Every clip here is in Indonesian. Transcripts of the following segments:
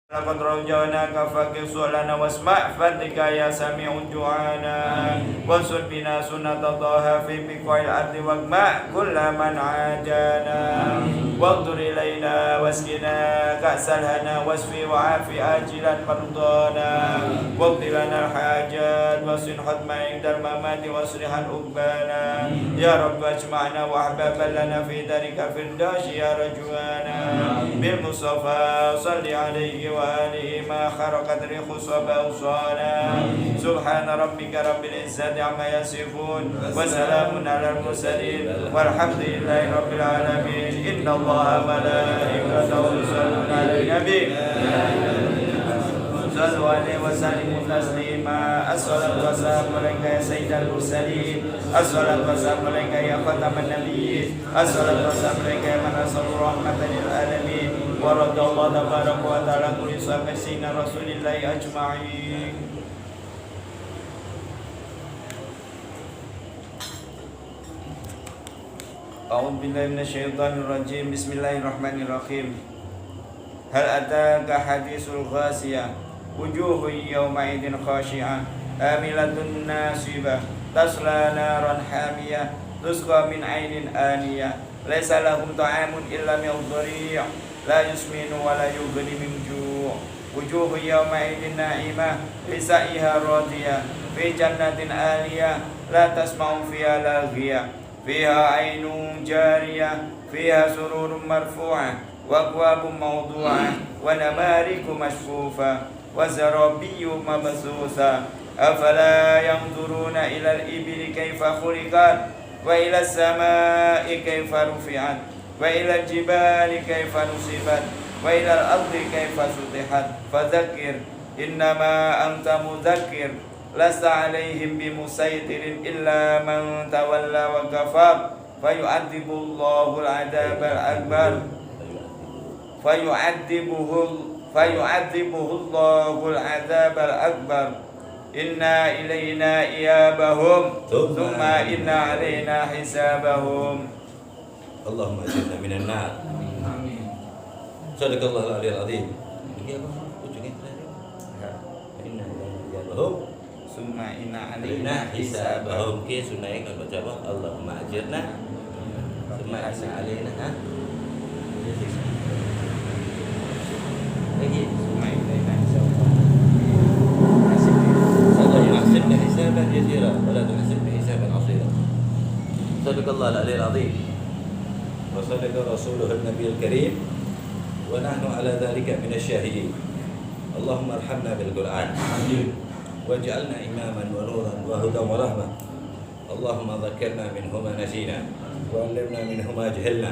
لقد رجوناك فاغفر لنا واسمع فضلك يا سميع دعانا وانصر بنا سنة طه في بقاع الأرض واجمع كل من عادانا واغفر إلينا واسقنا كأس الهنا واشفي وعافي آجلا مرضانا واقض لنا الحاجات واصلح حتما عند الممات واصلح عقبانا يا رب اجمعنا وأحبابا لنا في دارك الفردوس يا رجوانا بالمصطفى صل عليه وآله ما خرقت ريح صبا وصانا سبحان ربك رب العزة عما يصفون وسلام على المرسلين والحمد لله رب العالمين إن الله وملائكته يصلون على النبي صلوا عليه وسلموا تسليما الصلاة والسلام عليك يا سيد المرسلين الصلاة والسلام عليك يا ختم النبيين الصلاة والسلام عليك يا من أرسل رحمة للعالمين ورد الله تبارك وتعالى كل صحابة سيدنا رسول الله أجمعين. أعوذ بالله من الشيطان الرجيم بسم الله الرحمن الرحيم هل أتاك حديث الغاشية وجوه يومئذ خاشعة عاملة ناصبة تصلى نارا حامية تسقى من عين آنية ليس لهم طعام إلا من ضريع لا يسمن ولا يغني من جوع وجوه يومئذ ناعمة لسعيها راضية في جنة عالية لا تسمع فيها لاغية فيها عين جارية فيها سرور مرفوعة وأكواب موضوعة ونمارق مصفوفة وزرابي مبثوثة أفلا ينظرون إلى الإبل كيف خلقت وإلى السماء كيف رفعت وإلى الجبال كيف نصبت وإلى الأرض كيف سطحت فذكر إنما أنت مذكر لست عليهم بمسيطر إلا من تولى وكفر فيعذب الله العذاب الأكبر فيعذبه الله العذاب الأكبر إنا إلينا إيابهم ثم إنا علينا حسابهم. اللهم أجرنا من النار. صدق الله العلي العظيم. Inna إيابهم ثم إنا علينا علينا حسابهم. Ki sunai kan baca apa? Allahumma ajirna thumma inna alaina lagi ثم إلينا حسابهم. اللهم احسبنا حسابا يسيرا ولا تحسبنا حسابا عسيرا. صدق الله العلي العظيم وصدق رسوله النبي الكريم ونحن على ذلك من الشاهدين. اللهم ارحمنا بالقرآن واجعلنا إماما ونورا وهدى ورحمة. اللهم ذكرنا منه ما نسينا وعلمنا منه ما جهلنا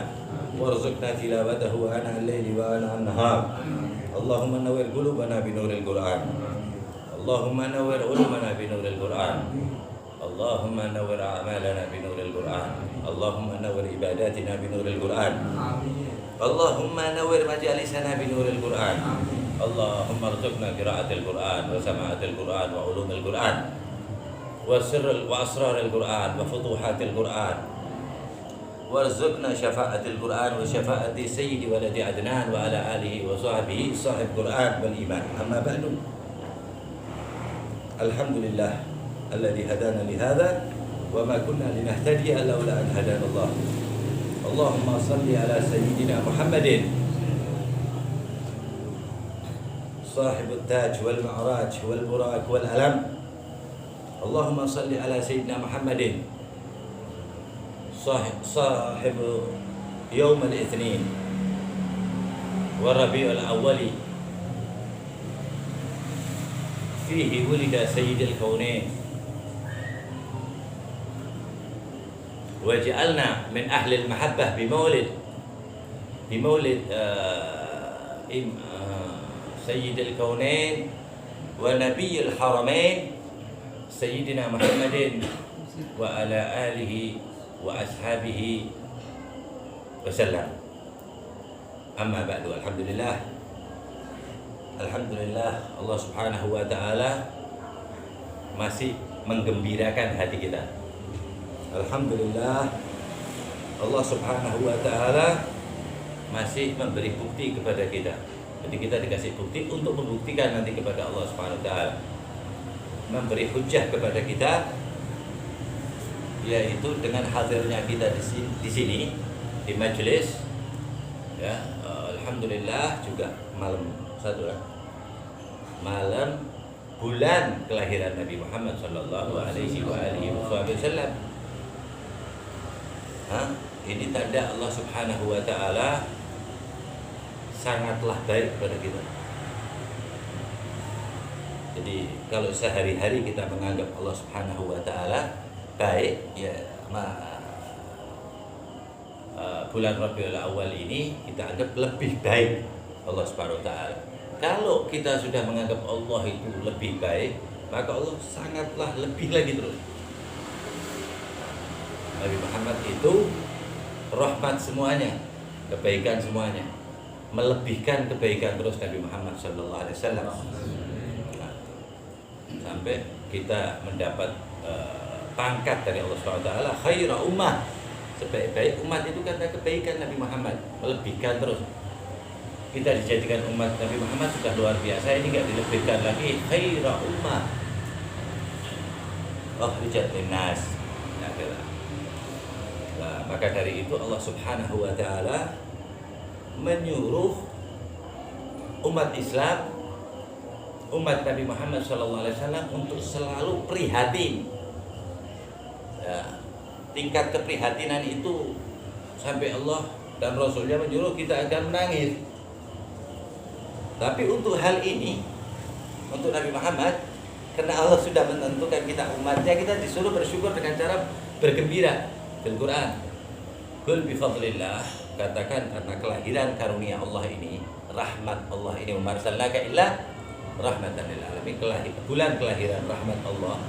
وارزقنا تلاوته آناء الليل وآناء النهار. اللهم نور قلوبنا بنور القرآن. اللهم نور علومنا بنور القرآن. اللهم نور أعمالنا بنور القرآن. اللهم نور عباداتنا بنور القرآن. اللهم نور مجالسنا بنور القرآن. اللهم ارزقنا قراءة القرآن وسماعة القرآن وعلوم القرآن وسر وأسرار القرآن وفتوحات القرآن وارزقنا شفاعة القرآن وشفاعة سيد ولد عدنان وعلى آله وصحبه صاحب القرآن والإيمان. أما بعد الحمد لله الذي هدانا لهذا وما كنا لنهتدي لولا أن هدانا الله. اللهم صل على سيدنا محمد صاحب التاج والمعراج والبراق والألم. اللهم صل على سيدنا محمد صاحب يوم الاثنين والربيع الأول فيه ولد سيد الكونين وجعلنا من أهل المحبة بمولد سيد الكونين ونبي الحرمين سيدنا محمد وعلى آله وأصحابه وسلم. أما بعد Alhamdulillah Allah subhanahu wa ta'ala masih menggembirakan hati kita. Alhamdulillah Allah subhanahu wa ta'ala masih memberi bukti kepada kita Jadi kita dikasih bukti untuk membuktikan nanti kepada Allah Subhanahu wa taala. Memberi hujjah kepada kita, yaitu dengan hadirnya kita di sini di majelis, ya. Alhamdulillah juga malam bulan kelahiran Nabi Muhammad sallallahu alaihi wasallam. Ini tanda Allah Subhanahu wa taala sangatlah baik kepada kita. Jadi kalau sehari-hari kita menganggap Allah Subhanahu wa taala baik, ya bulan Rabiul Awal ini kita anggap lebih baik Allah Subhanahu wa taala. Kalau kita sudah menganggap Allah itu lebih baik, maka Allah sangatlah lebih lagi terus. Nabi Muhammad itu rahmat semuanya, kebaikan semuanya, melebihkan kebaikan terus Nabi Muhammad sallallahu alaihi wasallam. Sampai kita mendapat pangkat dari Allah Subhanahu wa taala khaira ummah. Sebaik-baik umat itu karena kebaikan Nabi Muhammad, melebihkan terus. Kita dijadikan umat Nabi Muhammad sudah luar biasa, ini enggak dilebihkan lagi khaira ummah. Ukhrijat linnas. Nah, maka dari itu Allah Subhanahu wa taala menyuruh umat Islam, umat Nabi Muhammad SAW untuk selalu prihatin. Ya, tingkat keprihatinan itu sampai Allah dan Rasulnya menyuruh kita akan menangis. Tapi untuk hal ini, untuk Nabi Muhammad, karena Allah sudah menentukan kita umatnya, kita disuruh bersyukur dengan cara bergembira. Al-Quran, Qul bifadlillah, katakan karena kelahiran karunia Allah ini, rahmat Allah ini, marsalnaka illa rahmatan lil alamin, bulan kelahiran rahmat Allah,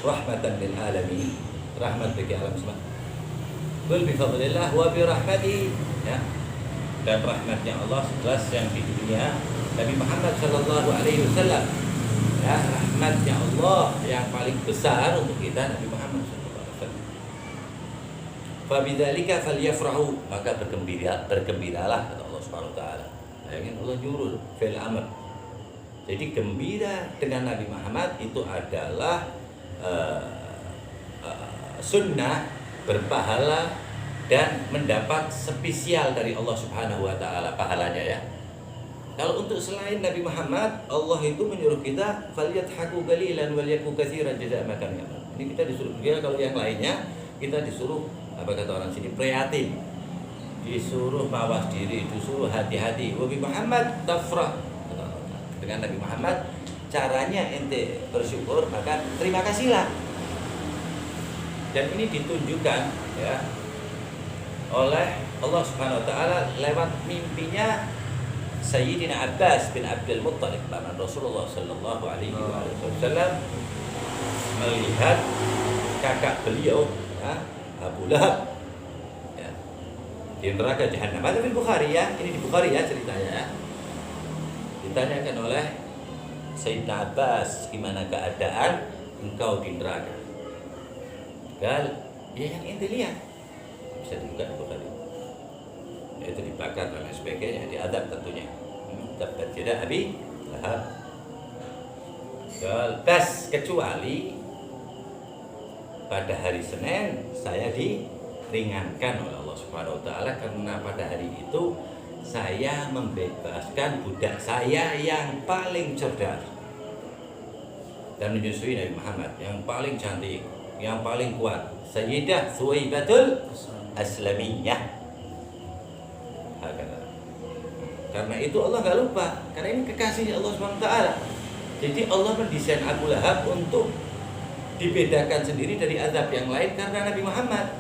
rahmatan lil alamin, rahmat bagi alam semesta. Qul bifadlillah wa bi rahmatihi, ya. Dan rahmatnya Allah sejelas yang di dunia Nabi Muhammad sallallahu alaihi wasallam. Ya, rahmatnya Allah yang paling besar untuk kita Nabi Muhammad sallallahu alaihi wasallam. Fa bidzalika falyafrahu, maka bergembiralah kata Allah Subhanahu wa taala. Bayangin Allah nyuruh fil amr. Jadi gembira dengan Nabi Muhammad itu adalah sunnah, berpahala dan mendapat spesial dari Allah Subhanahu wa taala pahalanya, ya. Kalau untuk selain Nabi Muhammad, Allah itu menyuruh kita falyadhaku qalilan wal yaku katsiran jazaa ma kanu ya'mal. Ini kita disuruh kalau yang lainnya kita disuruh apa kata orang sini prihatin. Disuruh mawas diri, disuruh hati-hati. Wa bi Muhammad tafrah. Dengan Nabi Muhammad caranya ente bersyukur, maka terima kasihlah. Dan ini ditunjukkan, ya, oleh Allah Subhanahu wa taala lewat mimpinya Sayyidina Abbas bin Abdul Muttalib, paman Rasulullah sallallahu alaihi wasallam, melihat kakak beliau, ya, Abu Lahab, ya, di neraka jahanam. Ada di Bukhari, ya, ini di Bukhari, ya, ceritanya. Ditanyakan oleh Sayyidina Abbas, gimana keadaan engkau di neraka? Gal, ya yang ente lihat, bisa dibuka di Bukhari. Itu dibakar dan lain sebagainya, diadab tentunya. Dapat tidak Abi Lahab. Tas kecuali pada hari Senin saya diringankan oleh Allah Subhanahu wa taala, karena pada hari itu saya membebaskan budak saya yang paling cerdas dan menyusui Nabi Muhammad, yang paling cantik, yang paling kuat, Sayyidah Thuwaibatul Aslamiyah. Karena itu Allah gak lupa, karena ini kekasihnya Allah SWT. Jadi Allah mendesain Abu Lahab untuk dibedakan sendiri dari azab yang lain karena Nabi Muhammad,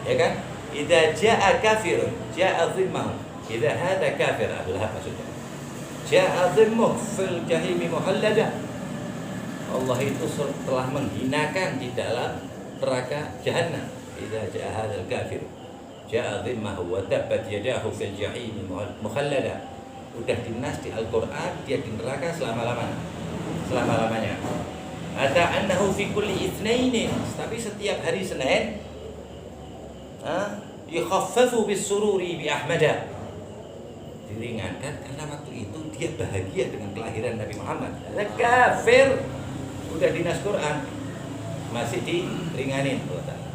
ya kan? Idza jaa kafirun jaa dhimmahu, idza hada kafir, Abu Lahab maksudnya, jaa dhimmuh fil jahimi muhallada. Allah itu telah menghinakan di dalam neraka jahanam. Idza jaa hadzal kafir jaa dhimmahu wa tabbat yadahu fil jahim mukhallada. Udah dinas di Al-Qur'an, dia di neraka selama-lamanya. Ada annahu fi kulli itsnainin, tapi setiap hari Senin yukhaffafu bis sururi bi ahmada diringankan karena waktu itu dia bahagia dengan kelahiran Nabi Muhammad. Kafir, udah dinas Quran masih diringanin Allah Ta'ala.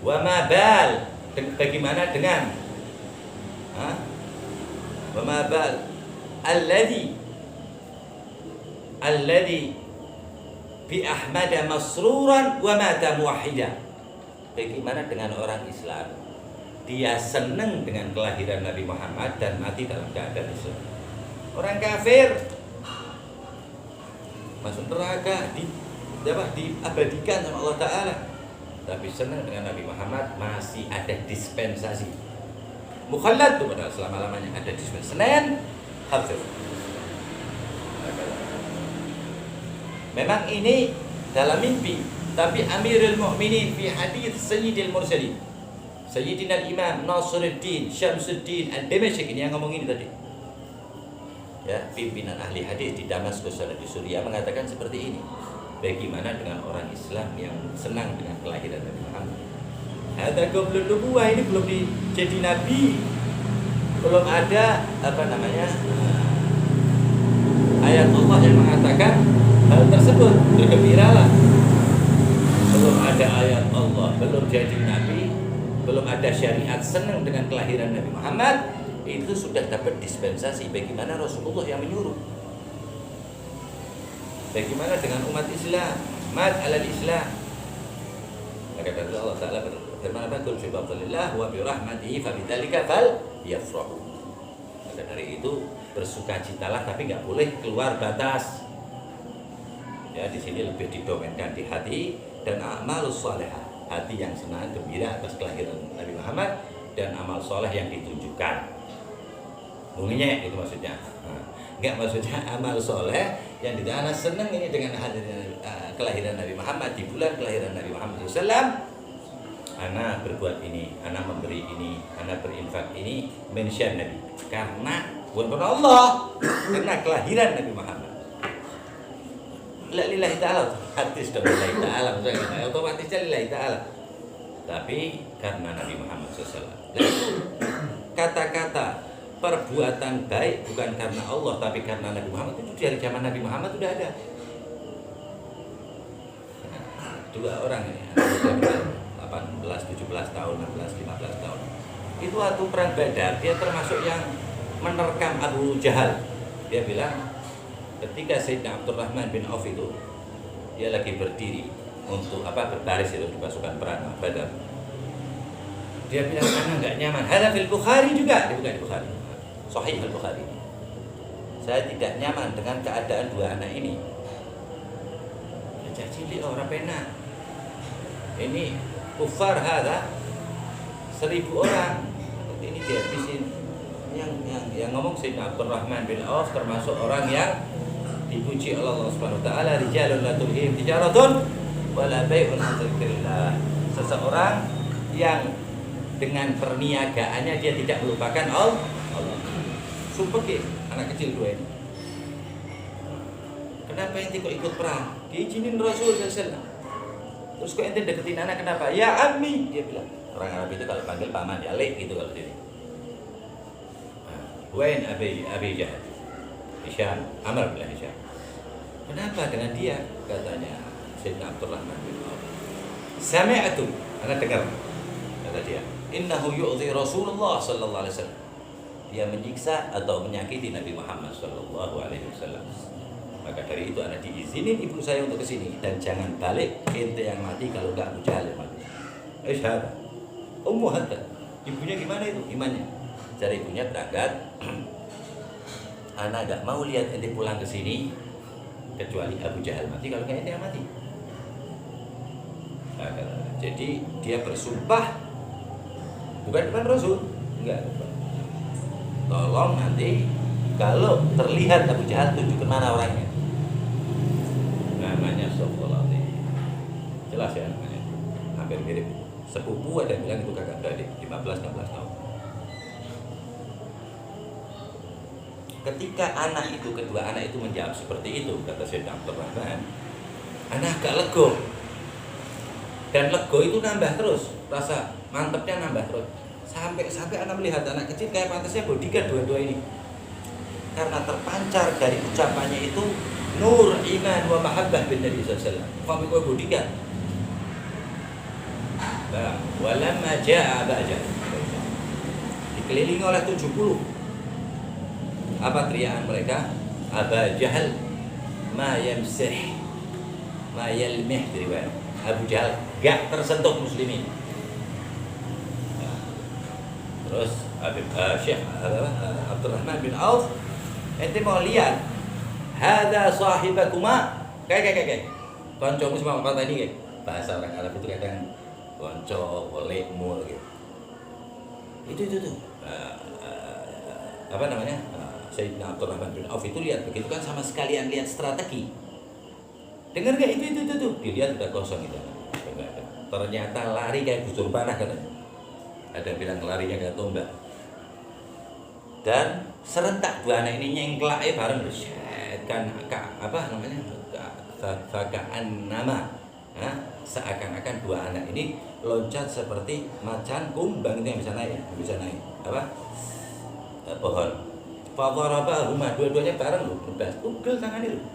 Wa ma bal, bagaimana dengan wa ma bal alladhi bi Ahmad masruran wa mata muwahhida. Bagaimana dengan orang Islam, dia senang dengan kelahiran Nabi Muhammad dan mati dalam keadaan Islam. Orang kafir masuk neraka, diabadikan sama Allah Ta'ala, tapi senang dengan Nabi Muhammad, masih ada dispensasi. Mukhallad itu padahal selama-lamanya ada dispensasi. Senin, hafir. Memang ini dalam mimpi, tapi Amirul Mukminin fi hadis Sayyidil Mursalin, Sayyidina Imam Nasiruddin Syamsuddin Ad-Dimashqi ini yang ngomong ini tadi. Ya, pimpinan ahli hadis di Damaskus dan di Suriah mengatakan seperti ini. Bagaimana dengan orang Islam yang senang dengan kelahiran Nabi Muhammad? Ada belum nubuwah, ini belum jadi nabi, belum ada ayat Allah yang mengatakan hal tersebut. Bergembiralah. Belum ada ayat Allah, belum jadi nabi, belum ada syariat senang dengan kelahiran Nabi Muhammad, itu sudah dapat dispensasi. Bagaimana Rasulullah yang menyuruh? Bagaimana dengan umat Islam? Mat alal Islam. Maka kata Allah Ta'ala berfirman, "Qul fi fadlillah wa bi rahmatihi fabidzalika falyafrahu." Maka dari itu bersukacitalah, tapi nggak boleh keluar batas. Ya, di sini lebih didomenkan di hati dan amalus salihah, hati yang senang gembira atas kelahiran Nabi Muhammad dan amal soleh yang ditunjukkan. Bunyinya itu maksudnya. Enggak, maksudnya amal soleh yang di sana senang ini dengan kelahiran Nabi Muhammad, di bulan kelahiran Nabi Muhammad SAW. Ana berbuat ini, ana memberi ini, ana berinfak ini, mention Nabi. Karena bukan Allah, karena kelahiran Nabi Muhammad. La lillahi ta'ala, artis dong lillahi ta'ala, maksudnya otomatis lillahi ta'ala. Tapi karena Nabi Muhammad SAW. Kata-kata perbuatan baik bukan karena Allah tapi karena Nabi Muhammad itu dari zaman Nabi Muhammad sudah ada. Dua orang ini, 18, 17 tahun, 16, 15 tahun. Itu waktu perang Badar, dia termasuk yang menerkam Abu Jahal. Dia bilang ketika Sayyidina Abdurrahman bin Auf itu dia lagi berdiri untuk berbaris itu di pasukan perang Badar. Dia bilang ana enggak nyaman. Hadza fil Bukhari juga, dibuka di Bukhari. Sahih Al-Bukhari. Saya tidak nyaman dengan keadaan dua anak ini. Bocah cilik orang pena. Ini kufar hadza 1000 orang. Ini dihabisin. Yang ngomong Sayyidina Abdurrahman bin Auf termasuk orang yang dipuji oleh Allah Subhanahu wa taala, rijalun la tulhihim tijaratun wala bai'un an dzikrillah. Seseorang yang dengan perniagaannya dia tidak melupakan Allah. Sumpah ke anak kecil dua ini. Kenapa ente kok ikut perang? Diizinin Rasul SAW. Terus kok ente deketin anak kenapa? Ya ammi, dia bilang. Orang Arab itu kalau panggil paman ya lek gitu kalau sini. Wain Abi Jahal, Hisham, Amr bin Hisham. Kenapa dengan dia? Katanya Sayyidina Abdurrahman bin Auf. Sami'atu, anak dengar. Kata dia, innahu yu'dhi Rasulullah sallallahu alaihi wasallam. Dia menyiksa atau menyakiti Nabi Muhammad sallallahu alaihi wasallam. Maka dari itu anak diizinin ibu saya untuk ke sini dan jangan balik, ente yang mati kalau enggak Abu Jahal yang mati. Syahada. Ummu Hatta. Ibunya gimana itu imannya? Cari ibunya berangkat. Anak enggak mau lihat ente pulang ke sini kecuali Abu Jahal mati, kalau enggak ente yang mati. Nah, jadi dia bersumpah bukan depan Rasul, enggak. Tolong nanti kalau terlihat Abu Jahal tunjukkan mana orangnya. Namanya Sofolati. Jelas ya namanya. Hampir mirip. Sepupu ada yang bilang itu kakak beradik 15-16 tahun. Ketika kedua anak itu menjawab seperti itu, kata Sayyidina Abdurrahman, anak agak lego. Dan lego itu nambah terus, rasa mantepnya nambah terus. Sampai anak melihat anak kecil kayak pantasnya bodyguard dua-dua ini. Karena terpancar dari ucapannya itu nur iman wa mahabbah bin Nabi sallallahu alaihi wasallam. Kami kau bodyguard. Nah, walamma jaa ba'ja. Dikelilingi oleh 70. Apa teriakan mereka? Aba Jahal ma yamsih ma yalmih riwayat. Abu Jahal gak tersentuh muslimin. Nah, terus Syekh Abdurrahman bin Auf, ente mau lihat hada sahibakuma kayak koncomu sama apa tadi kayak bahasa orang Arab itu kadang konco olehmu gitu. Itu tuh apa namanya? Sayyidina Abdurrahman bin Auf itu lihat begitu kan sama sekalian lihat strategi. Dengar gak itu dilihat udah kosong itu. Ternyata lari kayak busur panah katanya. Ada yang bilang larinya kayak tombak. Dan serentak dua anak ini nyengklake bareng kan apa namanya? Fakaan nama. Seakan-akan dua anak ini loncat seperti macan kumbang itu yang bisa naik apa? Pohon. Fadaraba huma dua-duanya bareng loh, pegel tangannya loh.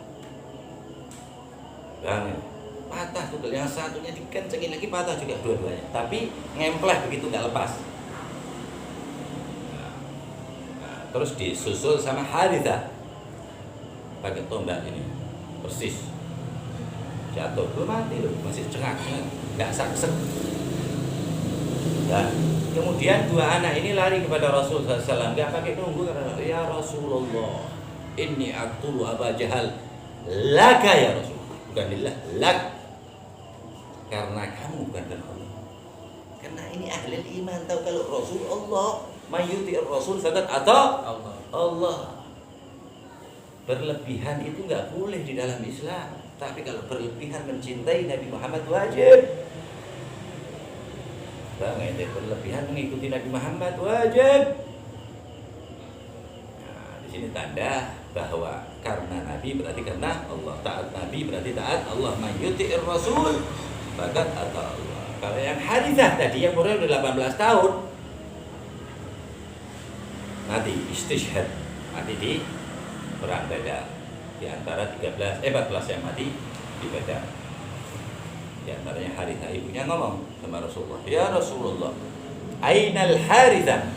Banget. Patah tuh, yang satunya dikencengin lagi patah juga dua-duanya. Tapi ngempleh begitu nggak lepas. Nah, terus disusul sama Harithah pakai tombak ini, persis jatuh, belum mati loh, masih cengak-cengak, nggak sakset. Dan kemudian dua anak ini lari kepada Rasul SAW, nggak pakai nunggu, karena ya Rasulullah, inni aqtulu Aba Jahal laka ya Rasul, bukan lillah, lak, karena kamu bukan dan Allah. Karena ini ahli iman tahu kalau Rasulullah mayuti Rasul faqad ata Allah. Berlebihan itu nggak boleh di dalam Islam, tapi kalau berlebihan mencintai Nabi Muhammad wajib. Banget berlebihan mengikuti Nabi Muhammad wajib. Nah, di sini tanda bahwa karena Nabi berarti karena Allah, taat Nabi berarti taat Allah, mayyuti'ir Rasul faqad ata Allah. Kalau yang Harithah tadi yang umurnya udah 18 tahun mati istishhad, mati di perang Badar. Di antara 14 yang mati di Badar. Di antaranya Harithah, ibunya ngomong sama Rasulullah, ya Rasulullah, ainal Harithah?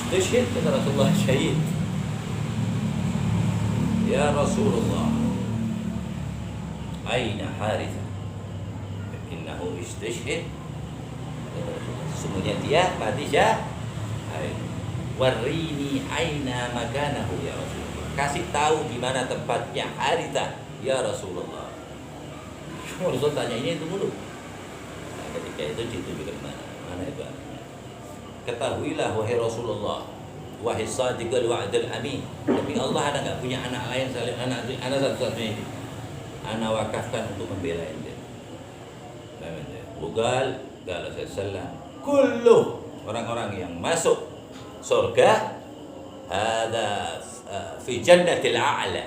Istishhad, kata Rasulullah, syahid. Ya Rasulullah, aina Harithah? Innahu istishhad. Sesungguhnya dia mati syahid. Warini aina makanahu ya Rasulullah. Kasih tahu di mana tempatnya Harithah ya Rasulullah. Rasul tanya ini itu mulu. Nah, ketika itu ditunjukkan mana itu anaknya. Ketahuilah wahai Rasulullah, wahai Sadiqul Wa'dul Amin, demi Allah Anda enggak punya anak lain selain anak satu-satunya ini. Ana wakafkan untuk membela ente. Bugal qala sallallahu kullu orang-orang yang masuk surga ada fi jannatil a'la.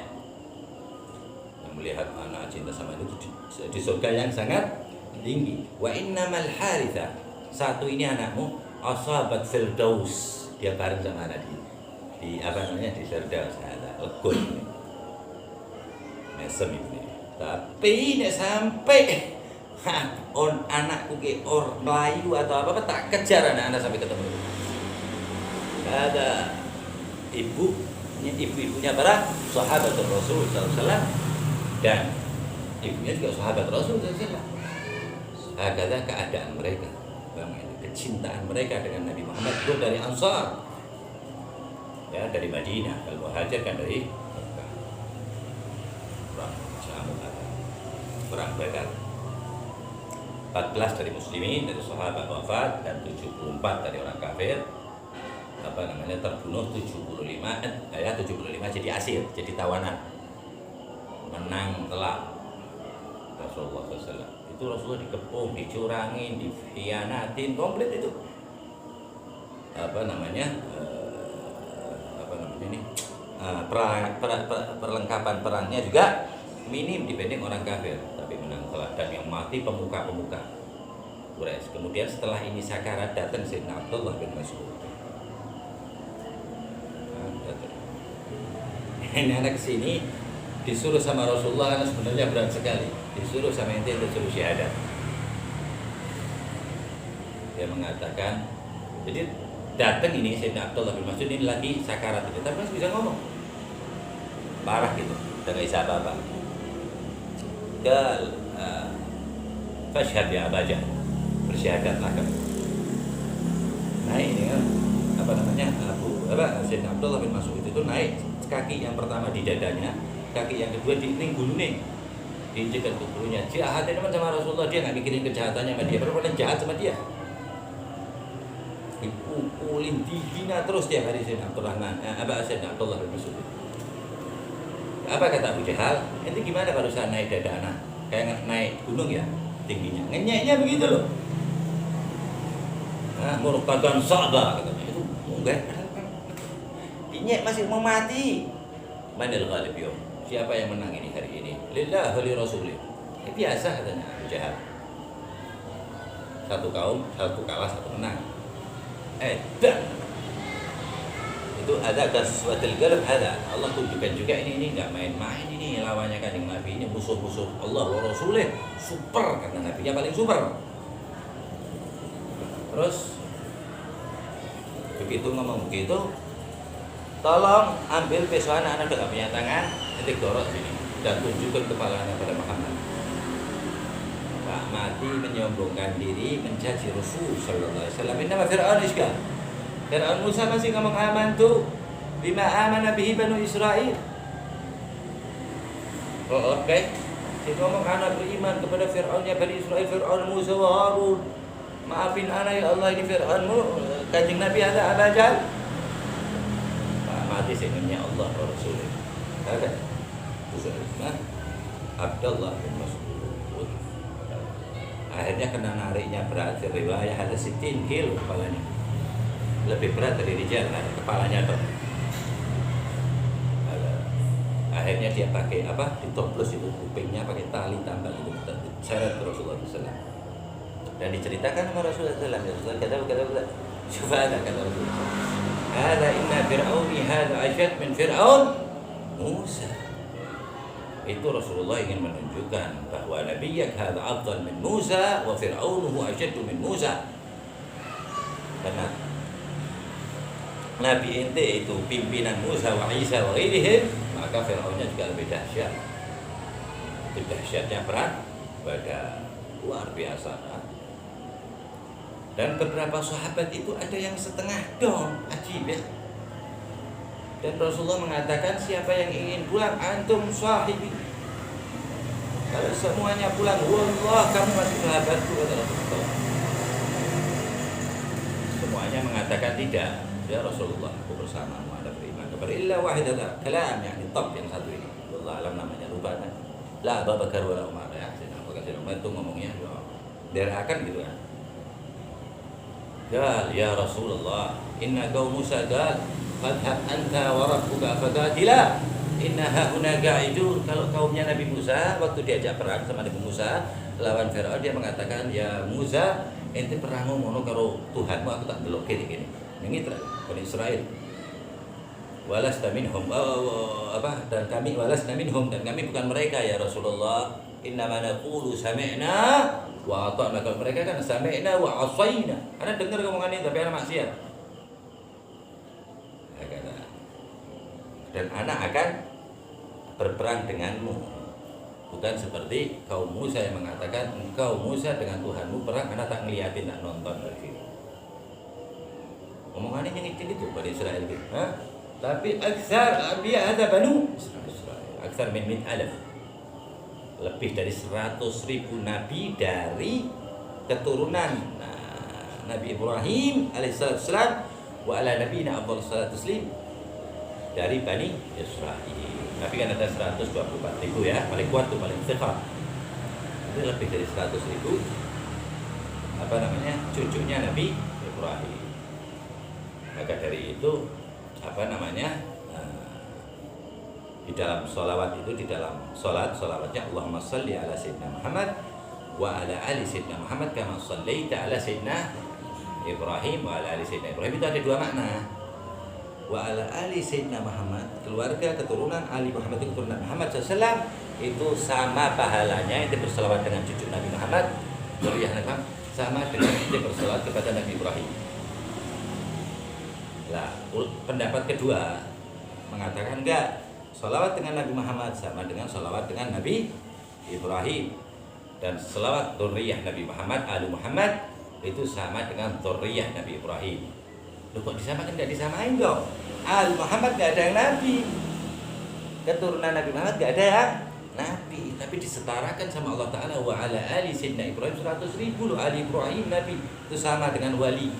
Yang melihat anak cinta sama itu di surga yang sangat tinggi. Wa innamal Harithah, satu ini anakmu asabat firdaus, dia bareng sama anak di apa namanya di firdaus, ada legun mesem itu. Tapi nek sampai anakku ke Melayu atau apa tak kejar anak-anak sampai ketemu. Ada ibunya para sahabat Rasul SAW dan ibunya juga sahabat Rasul SAW. Ada keadaan mereka, kecintaan mereka dengan Nabi Muhammad itu dari Ansar, ya dari Madinah. Kalau Muhajir kan dari Mekah. Perang Badar. 14 dari muslimin, dari sahabat wafat, dan 74 dari orang kafir terbunuh. 75 jadi asir, jadi tawanan, menang telak Rasulullah SAW. Itu Rasulullah dikepung, dicurangin, dikhianatin, komplit itu. Perlengkapan perangnya juga minim dibanding orang kafir, tapi menang telak, dan yang mati pemuka-pemuka. Quraisy. Kemudian setelah ini sakarat datang Sayyidina Abdullah bin Mas'ud. Ini anak kesini disuruh sama Rasulullah karena sebenarnya berat sekali. Disuruh sama ente disuruh syahadat. Dia mengatakan, jadi datang ini Sayyidina Abdullah bin Mas'ud ini lagi sakarat itu, tapi masih bisa ngomong. Parah gitu, udah gak bisa apa-apa. Qal fashhad ya Aba Jahl, bersyahadatlah kamu. Naik ini kan apa namanya Sayyidina Abdullah bin Mas'ud itu naik kaki yang pertama di dadanya, kaki yang kedua di gulunya, diinjekkan ke gulunya. Jahat teman sama Rasulullah, dia nggak mikirin kejahatannya sama dia, padahal jahat sama dia. Dipukulin, dihina terus tiap hari Sayyidina Abdullah bin Mas'ud. Apa kata Abu Jahal? Itu gimana barusan naik dada anak? Kayak naik gunung ya, tingginya. Ngenyeknya begitu loh. Nah, murtadan sa'ba katanya. Itu enggak. Dinyek masih mau mati. Manil ghalib yom. Siapa yang menang ini hari ini? Lillah wa li rasulih. Ini biasa katanya Abu Jahal. Satu kaum, satu kalah, satu menang. Dan itu ada gaswatul qalb, ada Allah tunjukkan juga ini enggak main-main, ini lawannya Kanjeng Nabi, ini musuh-musuh Allah wa rasulih, super kata Nabi-nya paling super. Terus begitu ngomong begitu, tolong ambil pisau anak udah gak punya tangan, titik dorot sini dan tunjukkan kepalanya pada Muhammad. Pak mati menyombongkan diri mencaci Rasul sallallahu alaihi wasallam. Nama Fir'aun iskan. Fir'aun Musa masih ngomong amantu bima amana bihi Banu Israil. Oh, oke. Dia ngomong anak beriman kepada Fir'aunnya Bani Israil, Fir'aun Musa wa Harun. Maafin anak ya Allah, ini Fir'aunmu, Kanjeng Nabi ada Aba Jahl. Pak mati senyumnya Allah wa Rasulullah. Ada. Nah, Abdullah bin Mas'ud. Akhirnya kena nariknya berat, riwayah ada 60 kilo kepalanya. Lebih berat dari Rijal, kepalanya tuh. Akhirnya dia pakai apa? Ditoplos itu kupingnya pakai tali tambal itu, seret Rasulullah SAW. Dan diceritakan sama Rasulullah SAW. Rasulullah kata, coba ada kata Rasulullah. Ada inna Fir'auni hada asyad min Fir'aun Musa. Itu Rasulullah ingin menunjukkan bahwa Nabiyyak hadza afdal min Musa wa Fir'aunuhu asyaddu min Musa. Karena Nabi ente itu pimpinan Musa wa Isa wa ghairihim, maka Fir'aunnya juga lebih dahsyat. Itu dahsyatnya berat pada luar biasa. Dan beberapa sahabat itu ada yang setengah dong, ajib ya. Dan Rasulullah mengatakan siapa yang ingin pulang antum sahibi. Kalau semuanya pulang, wallah kamu masih sahabatku kata Rasulullah. Semuanya mengatakan tidak. Ya Rasulullah, aku bersamamu ada beriman kepada illa wahidata kalam yang top yang satu ini. Allah alam namanya lupa kan. La Abu Bakar wala Umar ya. Abu Bakar Umar itu ngomongnya derakan gitu kan. Qal ya Rasulullah, inna qaum Musa qal fadhhab anta wa rabbuka faqatila innaha huna qa'idun. Kalau kaumnya Nabi Musa waktu diajak perang sama Nabi Musa lawan Firaun, dia mengatakan ya Musa ente perang ngono karo Tuhanmu aku tak delok kene-kene. Ngitra Bani Israil. Walasta minhum dan kami walasta minhum dan kami bukan mereka ya Rasulullah. Inna ma naqulu sami'na wa ata'na. Kalau mereka kan sami'na wa asaina. Karena dengar omongan ini tapi anak maksiat. Dan anak akan berperang denganmu. Bukan seperti kaum Musa yang mengatakan engkau Musa dengan Tuhanmu perang, anak tak ngeliatin, tak nonton dari sini. Omongannya yang itu pada Israel gitu. Tapi aksar anbiya ada Banu Israil. Aksar min alaf. Lebih dari 100.000 nabi dari keturunan Nabi Ibrahim alaihissalam wa ala nabiyina afdhalus salatu taslim dari Bani Israil. Tapi kan ada 124.000 ya, paling kuat tuh, paling istiqam. Itu lebih dari 100.000 cucunya Nabi Ibrahim. Maka dari itu di dalam sholawat itu, di dalam sholatnya Allahumma salli ala sayyidina Muhammad wa ala ali sayyidina Muhammad kama shallaita ala sayyidina Ibrahim wa ala ali sayyidina Ibrahim. Itu ada dua makna. Wa ala ali sayyidina Muhammad, keluarga keturunan Ali Muhammad itu keturunan Muhammad SAW, itu sama pahalanya itu berselawat dengan cucu Nabi Muhammad, zuriyah Nabi Muhammad, sama dengan itu berselawat kepada Nabi Ibrahim. Nah, pendapat kedua mengatakan enggak, selawat dengan Nabi Muhammad sama dengan selawat dengan Nabi Ibrahim, dan selawat zuriyah Nabi Muhammad, Ali Muhammad itu sama dengan zuriyah Nabi Ibrahim. Loh, kok disamakan? Enggak disamain dong. Ali Muhammad enggak ada yang Nabi, keturunan Nabi Muhammad enggak ada yang Nabi, tapi disetarakan sama Allah Ta'ala. Wa ala ali sayyidina Ibrahim 100.000 loh. Ali Ibrahim Nabi itu sama dengan wali.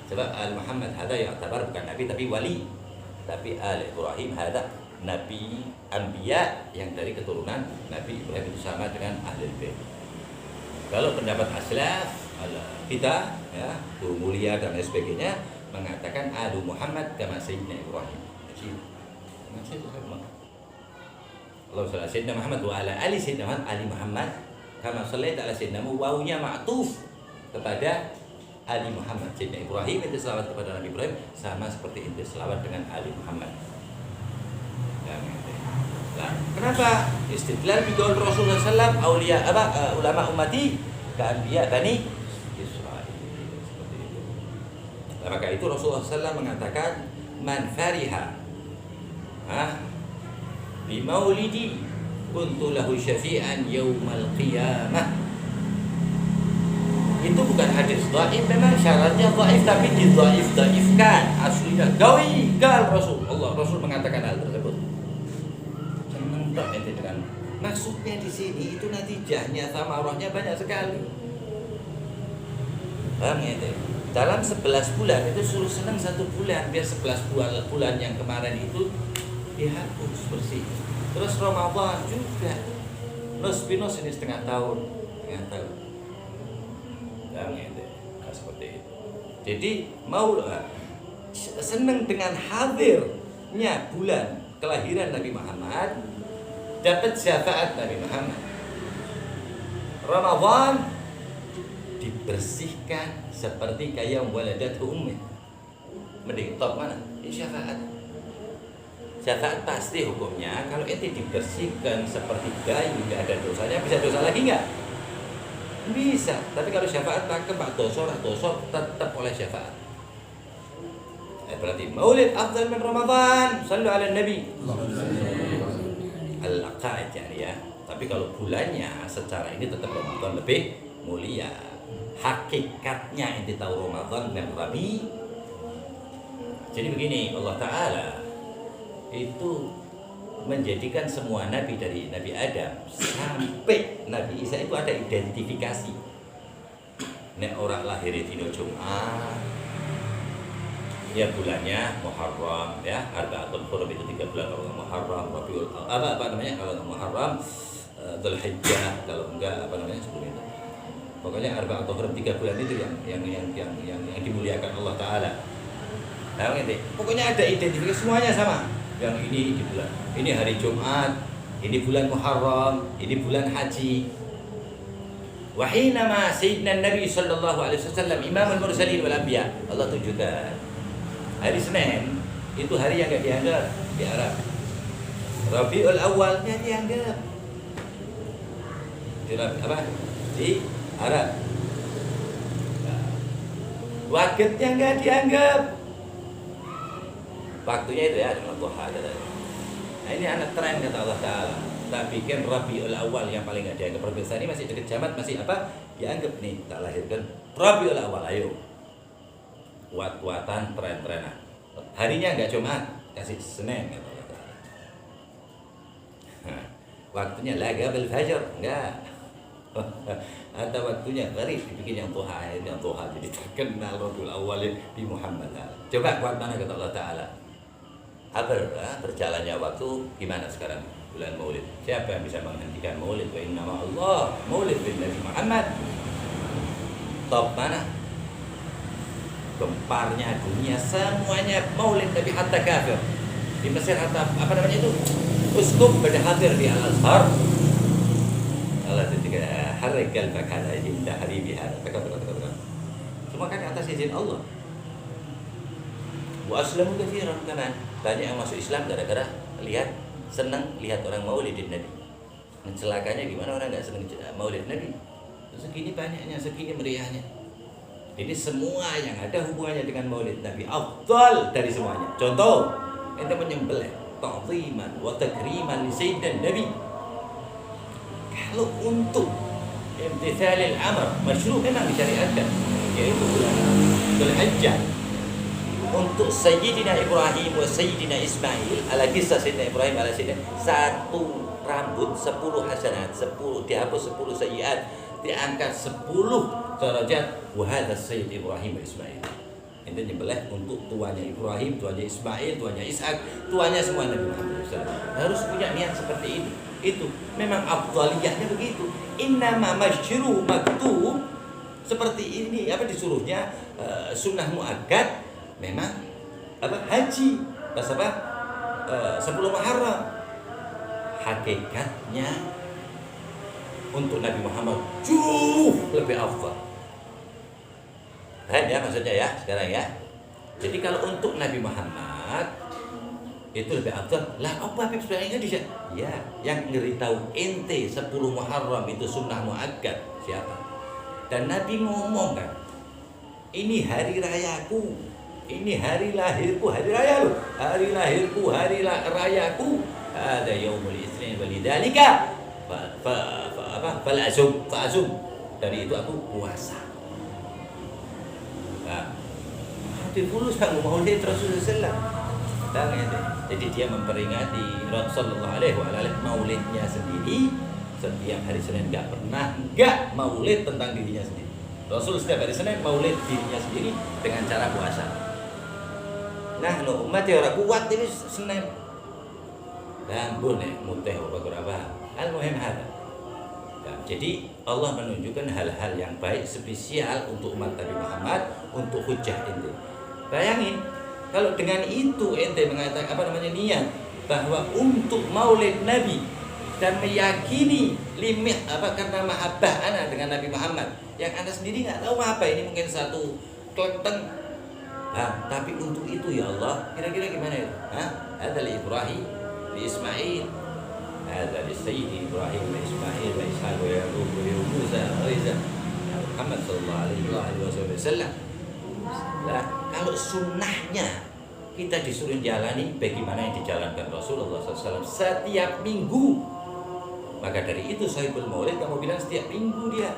Sebab Al Muhammad hada ya tabar bukan Nabi tapi wali. Tapi Al Ibrahim hada Nabi Anbiya yang dari keturunan Nabi Ibrahim itu sama dengan Ahlul Bait. Kalau pendapat aslaf kita ya, Bu Mulia dan lain sebagainya mengatakan Alu Muhammad kama Sayyidina Ibrahim. Allah sallallahu Sayyidina Muhammad wa ala ali Sayyidina Muhammad, Ali Muhammad kama sallaita ala Sayyidina Muhammad, wawunya ma'tuf kepada Ali Muhammad. Sayyidina Ibrahim itu selawat kepada Nabi Ibrahim sama seperti itu selawat dengan Ali Muhammad. Nah, kenapa istidlal bi qaul Rasulullah sallallahu auliya ulama ummati ka anbiya bani Israil, seperti itu. Nah, maka itu Rasulullah sallallahu mengatakan man fariha bi maulidi kuntu lahu syafi'an yaumal qiyamah. Itu bukan hadis dhaif, memang syaratnya dhaif tapi didhaif-dhaifkan. Aslinya gawi gal Rasul mengatakan hal tersebut. Senang tak ente dengan maksudnya di sini itu natijahnya samarahnya banyak sekali. Paham ya ente? Dalam 11 bulan itu suruh senang 1 bulan biar 11 bulan yang kemarin itu dihapus bersih. Terus Ramadan juga. Nos ini setengah tahun. Nah, seperti itu. Jadi mau senang dengan hadirnya bulan kelahiran Nabi Muhammad, dapat syafaat Nabi Muhammad. Ramadan dibersihkan seperti kayak waladathu ummih. Mending top mana? Ini syafaat. Syafaat pasti hukumnya kalau itu dibersihkan seperti gayu, nggak ada dosanya, bisa dosa lagi nggak? Bisa, tapi kalau syafaat pakai pak dosa tetap oleh syafaat. Berarti maulid afdal min Ramadan. Sallu ala Nabi. Al-aqaid ya. Tapi kalau bulannya secara ini tetap Ramadan lebih mulia. Hakikatnya inti tahu Ramadan dan Rabi. Jadi begini, Allah Ta'ala itu menjadikan semua nabi dari Nabi Adam sampai Nabi Isa itu ada identifikasi. Nek orang lahir di Jumat, ya bulannya Muharram ya, Arba'atul Hurum itu 3 bulan kalau Muharram, Rabiul apa namanya kalau Muharram, Dzulhijjah kalau enggak apa namanya sebelum itu. Pokoknya Arba'atul Hurum 3 bulan itu yang dimuliakan Allah Taala. Nah, pokoknya ada identifikasi semuanya sama. Yang ini di bulan ini hari Jumat, ini bulan Muharram, ini bulan Haji. Wa hinama sayyidina Nabi sallallahu alaihi wasallam imamul mursalin wal anbiya, Allah tunjukkan hari Senin itu hari yang enggak dianggap di Arab. Rabiul Awwalnya dianggap di apa? Di Arab. Waktu yang enggak dianggap. Waktunya itu ya dengan duha. Nah ini anak tren kata Allah Ta'ala. Tak bikin Rabiul Awal yang paling gak dianggap. Rabiul Tsani masih dekat jamat, masih apa? Dianggap nih, tak lahirkan Rabiul Awal, ayo kuat-kuatan, tren-trenan. Harinya gak Jumat, kasih Senin kata Allah Ta'ala. Waktunya lagabul fajr, enggak. Ada waktunya garis dibikin yang duha, jadi terkenal Rabiul Awal di Muhammad. Coba kuat mana kata Allah Ta'ala. Berjalannya waktu gimana sekarang bulan Maulid? Siapa yang bisa menghentikan Maulid? Wa inna Allah Maulid bin Nabi Muhammad. Top mana? Gemparnya dunia semuanya Maulid Nabi hatta kafir. Di Mesir hatta apa namanya itu? Uskup pada hadir di Al-Azhar. Allah ketika harikal bakala izin tahri biha tekan. Semua kan atas izin Allah. Wa aslamu katsiran kanan. Banyak yang masuk Islam gara-gara senang lihat orang maulidin Nabi. Dan celakanya gimana orang enggak senang maulid Nabi? Segini banyaknya, segini meriahnya. Ini semua yang ada hubungannya dengan maulid Nabi afdal dari semuanya. Contoh, ente menyembelih ta'ziman wa takriman li sayyidina Nabi. Kalau untuk imtithalil amr masyru' memang disyariatkan, yaitu bulan Dzulhijjah. Untuk Sayyidina Ibrahim wa Sayyidina Ismail ala kisah Sayyidina Ibrahim ala Sayyidina, satu rambut 10 hasanat, 10 dihapus 10 sayyiat, diangkat 10 derajat. Wa hadza Sayyid Ibrahim wa Ismail. Itu nyembelih untuk tuanya Ibrahim, tuanya Ismail, tuanya Ishak, tuanya semua Nabi Muhammad SAW. Harus punya niat seperti ini. Itu memang afdaliyahnya begitu. Innama masyru maktub, seperti ini apa disuruhnya sunnah muakkad memang haji pas 10 Muharram. Hakikatnya untuk Nabi Muhammad jauh lebih afdal. Paham ya maksudnya ya sekarang ya. Jadi kalau untuk Nabi Muhammad itu lebih afdal. Lah apa Habib sebenarnya dia? Ya, yang ngeritahu ente 10 Muharram itu sunnah muakkad siapa? Dan Nabi ngomong kan, ini hari rayaku, ini hari lahirku, hari raya loh, hari lahirku, hari rayaku. Ada yaumul itsnin walidzalika fa'azum. Dari itu aku puasa. Nah, hati fulus kamu maulid Rasulullah sallallahu. Jadi dia memperingati Rasulullah sallallahu alaihi maulidnya sendiri. Setiap hari Senin enggak maulid tentang dirinya sendiri. Rasul setiap hari Senin maulid dirinya sendiri dengan cara puasa. Nah, umat ya ora kuat ini Senin. Dan boleh muteh apa. Al-muhim hada. Nah, jadi Allah menunjukkan hal-hal yang baik spesial untuk umat Nabi Muhammad, untuk hujjah ente. Bayangin kalau dengan itu ente mengatakan niat bahwa untuk maulid Nabi dan meyakini limit karena mahabbah ana dengan Nabi Muhammad yang anda sendiri nggak tahu apa ini, mungkin satu kelenteng. Tapi untuk itu ya Allah kira-kira gimana itu? Ada li Ibrahim, li Ismail, ada li Sayyidi Ibrahim, li Ismail, li Ishaq, wa Yaqub, wa Musa, wa Isa, Muhammad sallallahu alaihi wasallam. Nah, kalau sunnahnya kita disuruh jalani bagaimana yang dijalankan Rasulullah SAW setiap minggu, maka dari itu Sahibul Maulid kamu bilang setiap minggu dia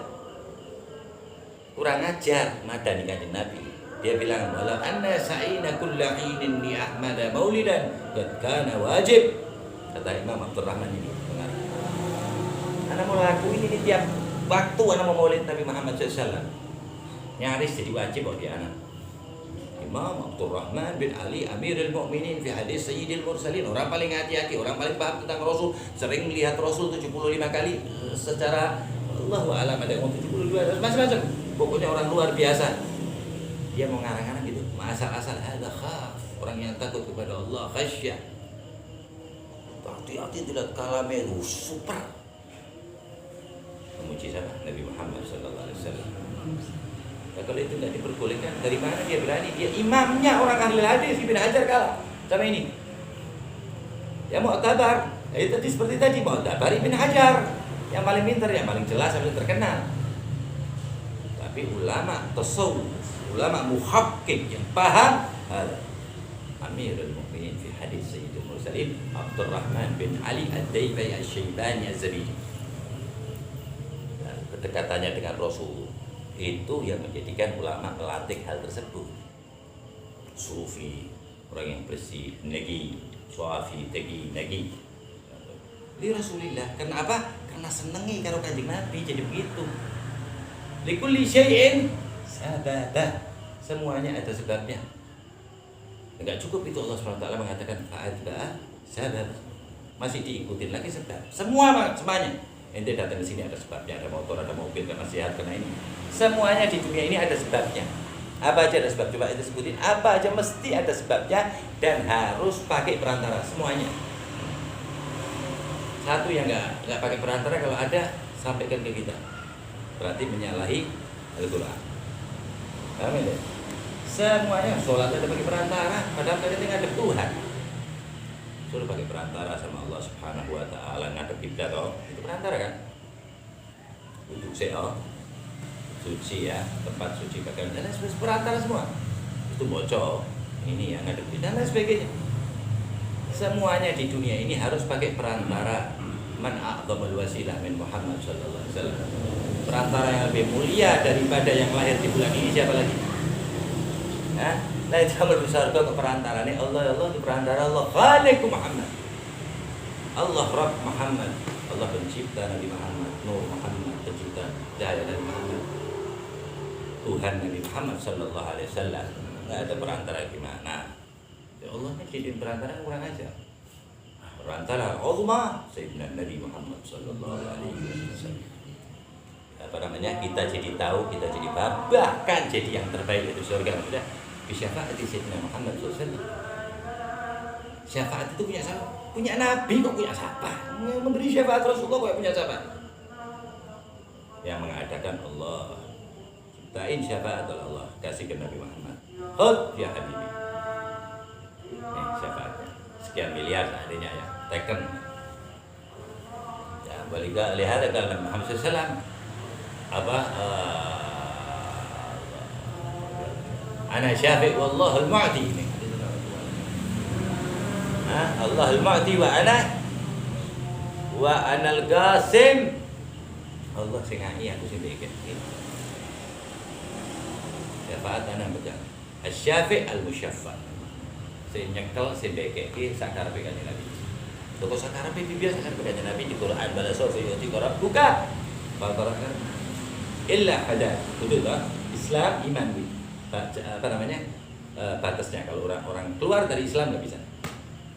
kurang ajar madani kanjeng Nabi. Dia bilang wala anna sa'ina kulla hinin li Ahmad maulidan qad kana wajib. Kata Imam Abdurrahman ini pengarang. Anak mau lakuin ini tiap waktu anak mau maulid Nabi Muhammad SAW. Nyaris jadi wajib bagi anak. Imam Abdurrahman bin Ali Amirul Mukminin fi hadis Sayyidil Mursalin, orang paling hati-hati, orang paling paham tentang Rasul, sering melihat Rasul 75 kali secara Allahu a'lam, ada yang 72 macam-macam. Pokoknya orang luar biasa. Dia mau ngarang-ngarang gitu, asal-asal ada khaf, orang yang takut kepada Allah, khasyah. Hati-hati tidak kalamnya super. Memuji siapa? Nabi Muhammad sallallahu alaihi wasallam. Nah, kalau itu tidak diperbolehkan, dari mana dia berani? Dia imamnya orang ahli hadis, Ibnu Hajar kalah sama ini. Ya Mu'tabar, itu tadi seperti tadi Mu'tabar Ibnu Hajar, yang paling pintar, yang paling jelas, yang paling terkenal. Tapi ulama tasawuf, ulama muhakkik yang paham, Amirul Mukminin fi hadis Sayyidul Mursalin Abdurrahman bin Ali Ad-Daibai Asy-Syaibani Az-Zabidi. Kedekatannya dengan Rasul itu yang menjadikan ulama melatih hal tersebut. Sufi, orang yang bersih, negi, suafi, tegi, negi. Li Rasulillah. Kenapa? Karena senengi karo kanjeng Nabi, jadi begitu. Likulli syai'in sababah. Semuanya ada sebabnya. Enggak cukup itu Allah SWT mengatakan fa'atba'a sabab. Masih diikutin lagi sebab. Semuanya. Ente datang ke sini ada sebabnya, ada motor, ada mobil, karena sehat, karena ini. Semuanya di dunia ini ada sebabnya. Apa aja ada sebab? Coba itu sebutin. Apa aja mesti ada sebabnya dan harus pakai perantara semuanya. Satu yang nggak pakai perantara kalau ada sampaikan ke kita. Berarti menyalahi Al-Quran. Paham ya? Semuanya sholat ada pakai perantara, padahal kalian ngadep Tuhan. Suruh pakai perantara sama Allah Subhanahu wa taala, ngadep kiblat itu perantara kan? Untuk suci ya, tempat suci pakaian dan lain perantara semua. Itu bocor, ini yang ngadep dan lain sebagainya. Semuanya di dunia ini harus pakai perantara. Man a'dhamul wasilah min Muhammad sallallahu alaihi wasallam. Perantara yang lebih mulia daripada yang lahir di bulan ini siapa lagi? Nah, itu amal surga ke perantara ini Allah itu perantara Allah Khaliq Muhammad. Allah Rabb Muhammad. Allah pencipta Nabi Muhammad, Nur Muhammad, pencipta cahaya Nabi Muhammad. Tuhan Nabi Muhammad sallallahu alaihi wasallam. Enggak ada perantara gimana? Ya Allah jadiin perantara kurang aja. Perantara Allah Sayyidina Nabi Muhammad sallallahu alaihi wasallam. Apa namanya? Kita jadi tahu, kita jadi paham, bahkan jadi yang terbaik itu surga sudah bisyafaat Sayyidina Muhammad sallallahu alaihi wasallam. Syafaat itu punya siapa? Punya Nabi kok punya siapa? Memberi syafaat Rasulullah kok punya siapa? Yang mengadakan Allah. Ciptain syafaat oleh Allah, kasih ke Nabi Muhammad. Khud ya Habibi. Syafaatnya sekian miliar adanya ya, taken. Ya, balik lihat kalau Muhammad SAW apa ana syafi' wallahu al-mu'ti ini. Allah al-mu'ti wa ana al-qasim. Allah sing ngai aku sing bikin. Syafaat ana betul. Asy-syafi' al-musyaffa'. Sing nyekel sing bikin sakarepe kanjeng Nabi. Toko sakarepe biasa sakarepe kanjeng Nabi di Quran bala sofi di Quran buka. Barakan illa hada. Betul tak? Islam iman bi. Apa namanya? Batasnya kalau orang keluar dari Islam enggak bisa.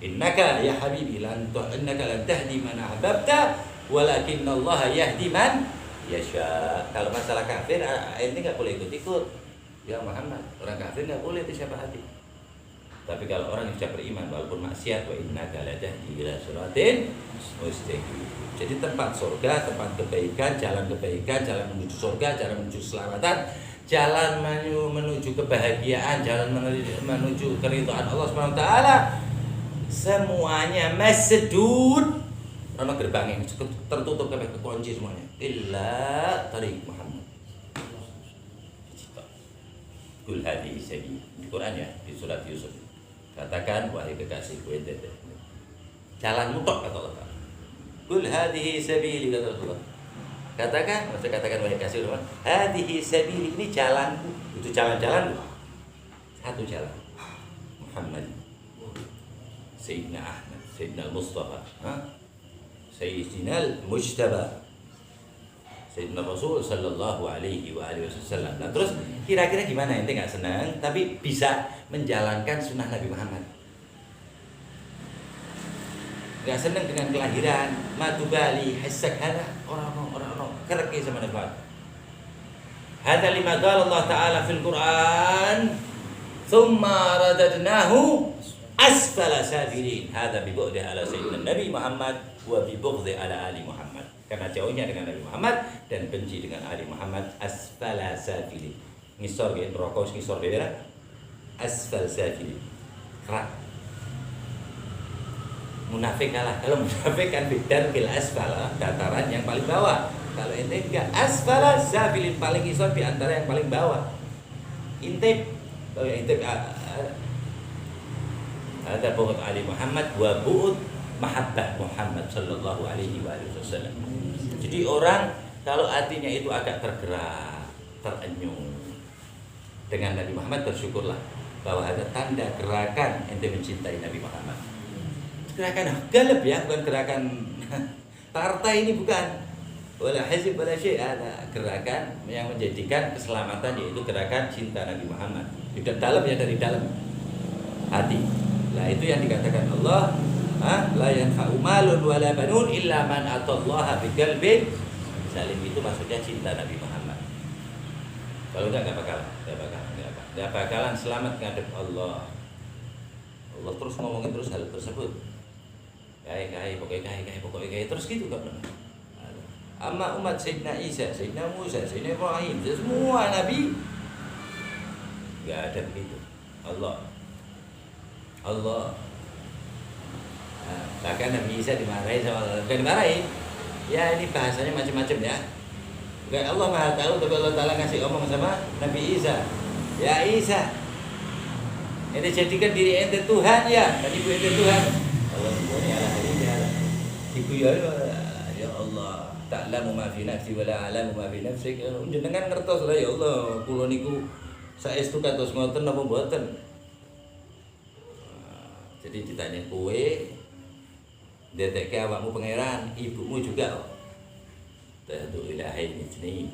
Innaka ya habibi innaka lan tahdi man ahbabta walakin Allah yahdi man yasha. Kalau masalah kafir ini enggak boleh ikut-ikut. Ya Muhammad, orang kafir enggak boleh disyafaati. Tapi kalau orang yang sudah beriman walaupun maksiat wa innaka la tahdi ila siratin mustaqim. Jadi tempat surga, tempat kebaikan, jalan menuju surga, jalan menuju keselamatan, jalan menuju kebahagiaan, jalan menuju keridhaan Allah Subhanahu wa taala. Semuanya masdud. Ana gerbangnya tertutup sampai kekunci semuanya. Illa tariq Muhammad. Kul hadhihi sabil. Di Quran ya, di surat Yusuf. Katakan wahai kekasihku ente. Jalan mutok kata Allah. Kul hadhihi sabili kata Rasulullah. Katakan, maksud katakan wahai kasih Allah. Hadhihi sabili ini jalanku. Itu jalan-jalan. Satu jalan. Muhammad. Sayyidina Ahmad, Sayyidina Al-Mustafa, Sayyidina Al-Mujtaba. Sayyidina Rasul sallallahu alaihi wa alihi wasallam. Nah, terus kira-kira gimana ente enggak senang tapi bisa menjalankan sunnah Nabi Muhammad? Enggak senang dengan kelahiran, matubali, hasak hada, orang-orang kereke sama Nabi Muhammad. Hada lima qala Allah Ta'ala fil Quran, thumma radadnahu asfala safilin. Hada bi bu'di ala sayyidina Nabi Muhammad wa bi bughdi ala ali Muhammad. Karena jauhnya dengan Nabi Muhammad dan benci dengan Ali Muhammad, asfala safilin. Ngisor ya, rokok ngisor dia asfal safilin. Kerak. Munafik kalah. Kalau munafik kan bidar bil asfala, dataran yang paling bawah. Kalau ente enggak, asfala safilin, paling ngisor di antara yang paling bawah. Intip kalau ente ada bu'ud Ali Muhammad wa bu'ud mahabbah Muhammad sallallahu alaihi wasallam. Jadi orang kalau hatinya itu agak tergerak, terenyuh dengan Nabi Muhammad, bersyukurlah bahwa ada tanda gerakan ente mencintai Nabi Muhammad. Gerakan galab ya, bukan gerakan partai ini, bukan. Wala hizib wala syai', ada gerakan yang menjadikan keselamatan, yaitu gerakan cinta Nabi Muhammad. Tidak dalam ya, dari dalam hati. Nah, itu yang dikatakan Allah, la yanfa'u malun wala banun illa man atallaha biqalbin salim. Itu maksudnya cinta Nabi Muhammad. Kalau enggak bakalan selamat ngadep Allah. Allah terus ngomongin terus hal tersebut. Pokoknya terus gitu kan. Amma umat Sayyidina Isa, Sayyidina Musa, Sayyidina Ibrahim, semua nabi enggak ada begitu. Allah. Nah, bahkan Nabi Isa dimarahi sama Allah. Bukan dimarahi. Ya ini bahasanya macam-macam ya. Bukan Allah Maha tahu, tapi Allah Ta'ala ngasih omong sama Nabi Isa. Ya Isa, ente jadikan diri ente Tuhan ya, dan ibu ente Tuhan. Allah semuanya ala ini ala. Ibu ya Allah, ta'lamu ma fi nafsi wa la a'lamu ma fi nafsik. Jenengan ngertos lah ya Allah, kula niku saestu kados ngoten napa mboten. Jadi ditanya kowe detekke awakmu pangeran, ibumu juga. Tadu ilahi ini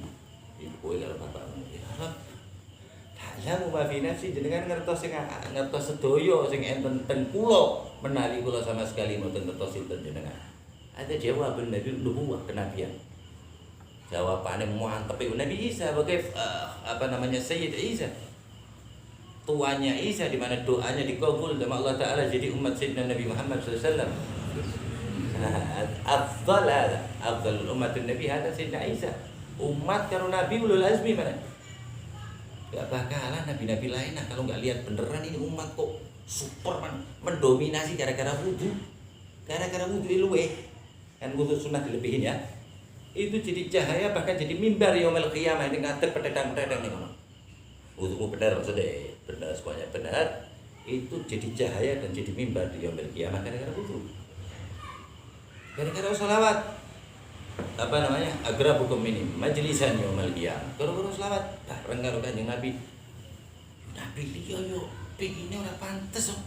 ibu kowe karo bapakmu. Ya Allah. Ta'lamu ma fi nafsi, jenengan ngertos sedaya sing enten ten kula, menawi kula sama sekali mboten ngertos sinten jenengan. Ada jawaban Nabi nubuwah kenabian. Jawabannya mantep Nabi Isa sebagai Sayyid Isa. Tuanya Isa di mana doanya dikabul sama Allah Ta'ala jadi umat Sayyidina Nabi Muhammad SAW. Afdal umat Nabi ada Sayyidina Isa. Umat karo Nabi ulul azmi mana? Gak bakalan nabi-nabi lain kalau nggak lihat beneran ini umat kok Superman mendominasi gara-gara wudhu. Gara-gara wudhu luwe. Kan wudhu sunnah dilebihin ya. Itu jadi cahaya bahkan jadi mimbar yaumil qiyamah ini ngadep pedang-pedang nih ngono. Wudhu benar maksudnya. Benar semuanya benar itu jadi cahaya dan jadi mimbar di yaumil qiyamah gara-gara wudhu, gara-gara sholawat agrabukum minim majlisan yaumil qiyamah gara-gara sholawat bareng karo Kanjeng Nabi liya yo pengennya ora pantes kok.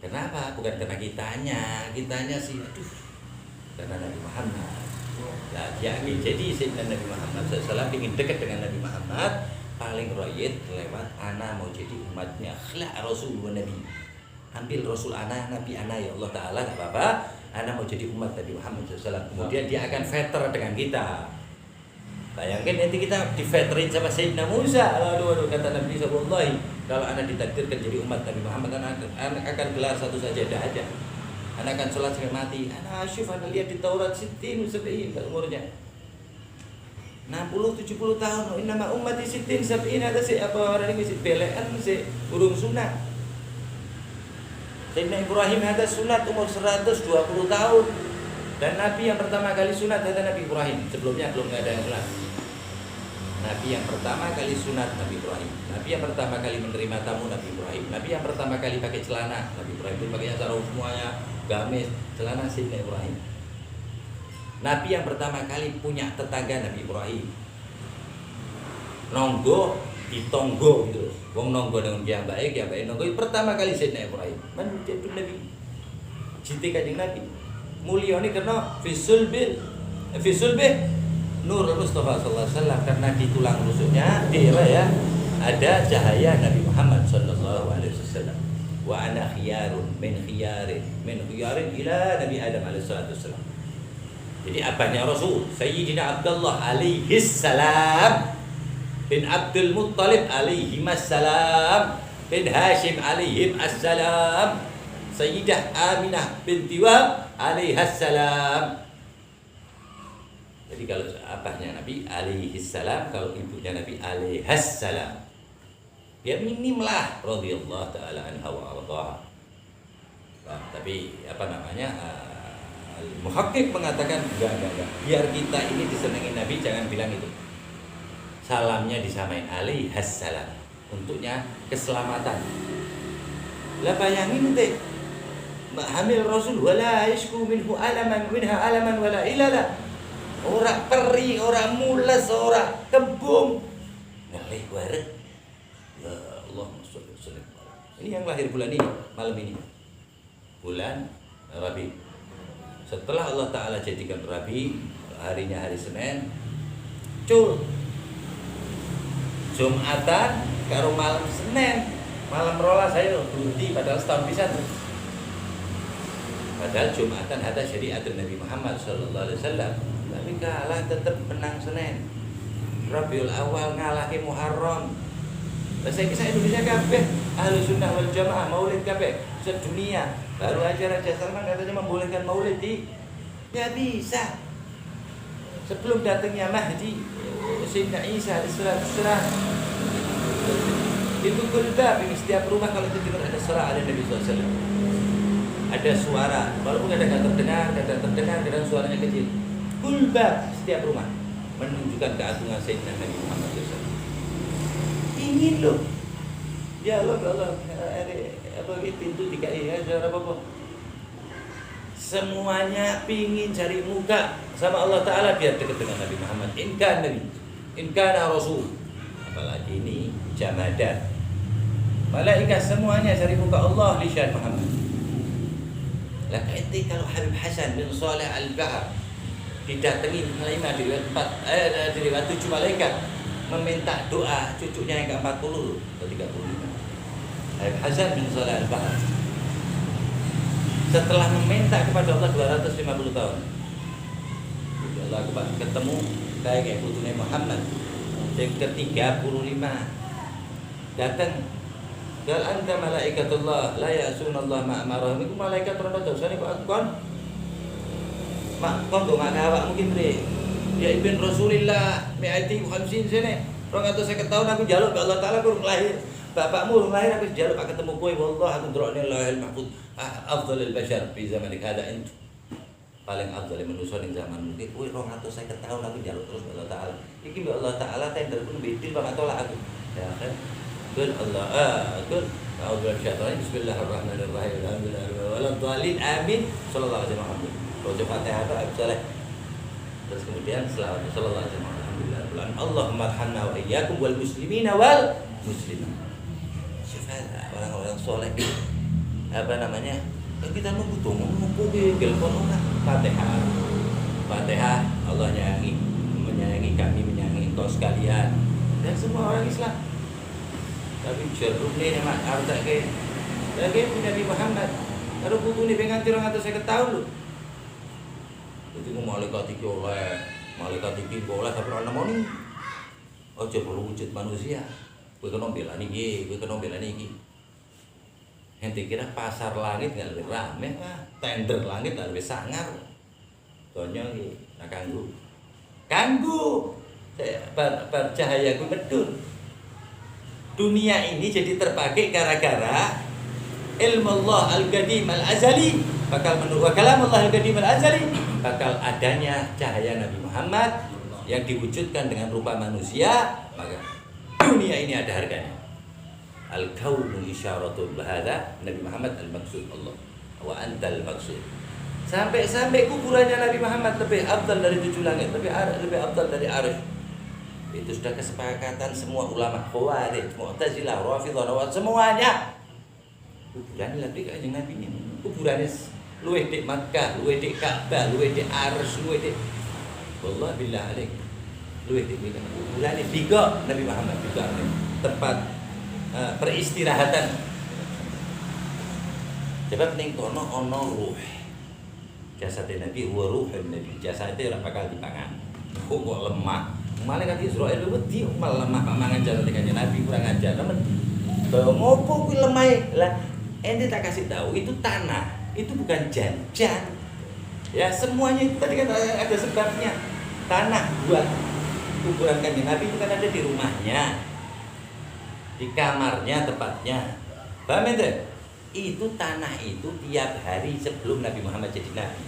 Kenapa? Bukan karena kitanya sih karena Nabi Muhammad lah jadi Sayyidina Nabi Muhammad SAW ingin dekat dengan Nabi Muhammad paling royet lewat ana mau jadi umatnya khlak rasul wa nabi, ambil rasul ana nabi ana ya Allah Ta'ala gak apa-apa, ana mau jadi umat Nabi Muhammad SAW. Kemudian dia akan veter dengan kita. Bayangkan nanti kita diveterin sama Sayyidina Musa. Aduh kata Nabi SAW, kalau ana ditakdirkan jadi umat Nabi Muhammad ana akan gelar satu sajadah aja, ana akan sholat sampai mati. Ana asyuf, ana lihat di Taurat sittin sabiin umurnya 60-70 tahun. Nama umat di sitin sabiin ada si apa orang ini si belean si burung sunat. Sayyidina Ibrahim ada sunat umur 120 tahun. Dan Nabi yang pertama kali sunat adalah Nabi Ibrahim. Sebelumnya belum ada yang sunat. Nabi yang pertama kali sunat Nabi Ibrahim. Nabi yang pertama kali menerima tamu Nabi Ibrahim. Nabi yang pertama kali pakai celana Nabi Ibrahim itu pakainya sarung semuanya gamis celana Sayyidina Ibrahim. Nabi yang pertama kali punya tetangga Nabi Ibrahim. Nonggo ditonggo gitu. Wong nonggo dengan yang baik nonggo itu pertama kali Sayyidina Ibrahim. Man itu Nabi. Cinta Kanjeng Nabi. Mulia ini karena fisulbih Nur Mustafa sallallahu alaihi wasallam, karena di tulang rusuknya ada cahaya Nabi Muhammad sallallahu alaihi wasallam. Wa ana khiyarun min khiyarin ila Nabi Adam alaihi wasallam. Jadi abahnya Rasul Sayyidina Abdullah alaihi salam bin Abdul Muttalib alaihi salam bin Hashim alaihi assalam, Sayyidah Aminah binti Wahab alaihi salam. Jadi kalau abahnya Nabi alaihi salam, kalau ibunya Nabi alaihi salam, ya minim lah radhiyallahu taala anha wa ardhaha. Nah, tapi Muhakkik mengatakan enggak. Biar kita ini disenangi Nabi jangan bilang itu. Salamnya disamain alaihi salam. Untuknya keselamatan. Lah bayangin teh. Hamil Rasul wala yashku minha alaman wala ilala. Ora perih, ora mules, ora kembung. Ngalih waret. Ya Allah sallallahu. Ini yang lahir bulan ini, malam ini. Bulan Rabi. Setelah Allah Ta'ala jadikan Rabi, harinya hari Senin, Jumatan karo malam Senin, malam rolas saya berhenti padahal setahun bisa tuh. Padahal Jumatan ada syariat Nabi Muhammad sallallahu alaihi wasallam, tapi kalah tetap menang Senin. Rabiul Awal ngalahi Muharram. Bahasa Indonesia kabeh ahlu sunnah wal jamaah maulid kabeh sedunia. Baru aja Raja Salman katanya membolehkan maulid di. Ya bisa. sebelum datangnya Mahdi, Sayyidina Isa alaihissalam, itu kulbab, ini setiap rumah kalau itu dengar ada suara ada Nabi SAW, ada suara, walaupun kadang terdengar, kadang suaranya kecil. Kulbab setiap rumah menunjukkan keagungan Sayyidina Nabi Muhammad SAW. Ingin loh, ya Allah, apa pintu dikai ya, apa? Semuanya pingin cari muka sama Allah Ta'ala biar dekat dengan Nabi Muhammad. Inkan Nabi, inkan Rasul. Apalagi ini jamadan. Malaikat semuanya cari muka Allah lisan Muhammad. Lah kaiti kalau Habib Hasan bin Saleh Al-Bahr didatangi Sulaiman di riwayat 4 di riwayat 7 malaikat meminta doa cucunya yang ke-40 atau 35. Habib Hasan bin Saleh Al-Bahr setelah meminta kepada Allah 250 tahun. Allah ketemu kayak putune Muhammad yang ke-35 datang gal anta malaikatullah la ya'sunallah ma amarahum. Iku malaikat rono dosane kok kon mak kon do mak awak mungkin bre ya ibn Rasulillah mi'ati 50 sene 250 tahun aku njaluk ke Allah Taala kurang lahir bapakmu urung lahir aku njaluk pak ketemu kowe wallah aku ndelokne lahil mahfuz afdhalul bashar fi zamanik hada ent paling afdal manusia ning zaman iki kowe 250 tahun aku njaluk terus ke Allah Taala iki mbek Allah Taala tender pun bedil banget tolak aku ya kan qul Allah qul a'udzu billahi bismillahirrahmanirrahim alhamdulillahi amin sallallahu alaihi wasallam baca Fatihah Arab saleh terus kemudian selawat sallallahu alaihi wasallam alhamdulillah Allahumma arhamna wa iyyakum wal muslimina wal muslimat. Orang-orang soleh apa namanya kita membutuh Fatihah Allah menyayangi kami menyayangi engkau sekalian dan semua orang Islam tapi jeruk ni mak arta ke lagi punya Nabi Muhammad karo putune penganti 250 tahun lho itu malaikat iki boleh tapi ora nemoni aja perlu wujud manusia kowe kena belani iki ente kira pasar langit gak lebih rame tender langit gak lebih sangar donya iki kanggu bercahaya ku medun dunia ini jadi terpakai gara-gara ilmu Allah al-qadim al-azali bakal menurut kalam Allah al-qadim al-azali bakal adanya cahaya Nabi Muhammad yang diwujudkan dengan rupa manusia maka dunia ini ada harganya. Al-kaunu isyaratul bahada Nabi Muhammad al-maksud Allah wa antal maksud. Sampai kuburannya Nabi Muhammad lebih afdal dari 7 langit, lebih afdal dari Arsy. Itu sudah kesepakatan semua ulama Khawarij, Mu'tazilah, Rafidhah, semuanya. Kuburannya lebih kanjeng Nabi ini. Kuburannya luwih di Makkah, luwih di Ka'bah, luwih di Arsy, luwih di wallah billah alaik. Luwih di kuburannya tiga Nabi Muhammad juga tempat peristirahatan. Sebab ning kono ana ruh. Jasad Nabi wa ruhun Nabi. Jasade ora bakal dipangan. Kok lemah. Malaikat Israil wedi malah lemah mangan jasad kanjeng Nabi kurang ajar. Temen. Ngopo kuwi lemah? Lah ente tak kasih tahu itu tanah. Itu bukan janjan. Ya semuanya itu tadi kan ada sebabnya. Tanah buat kuburan kanjeng Nabi itu kan ada di rumahnya. Di kamarnya tepatnya. Paham ente? Itu tanah itu tiap hari sebelum Nabi Muhammad jadi nabi.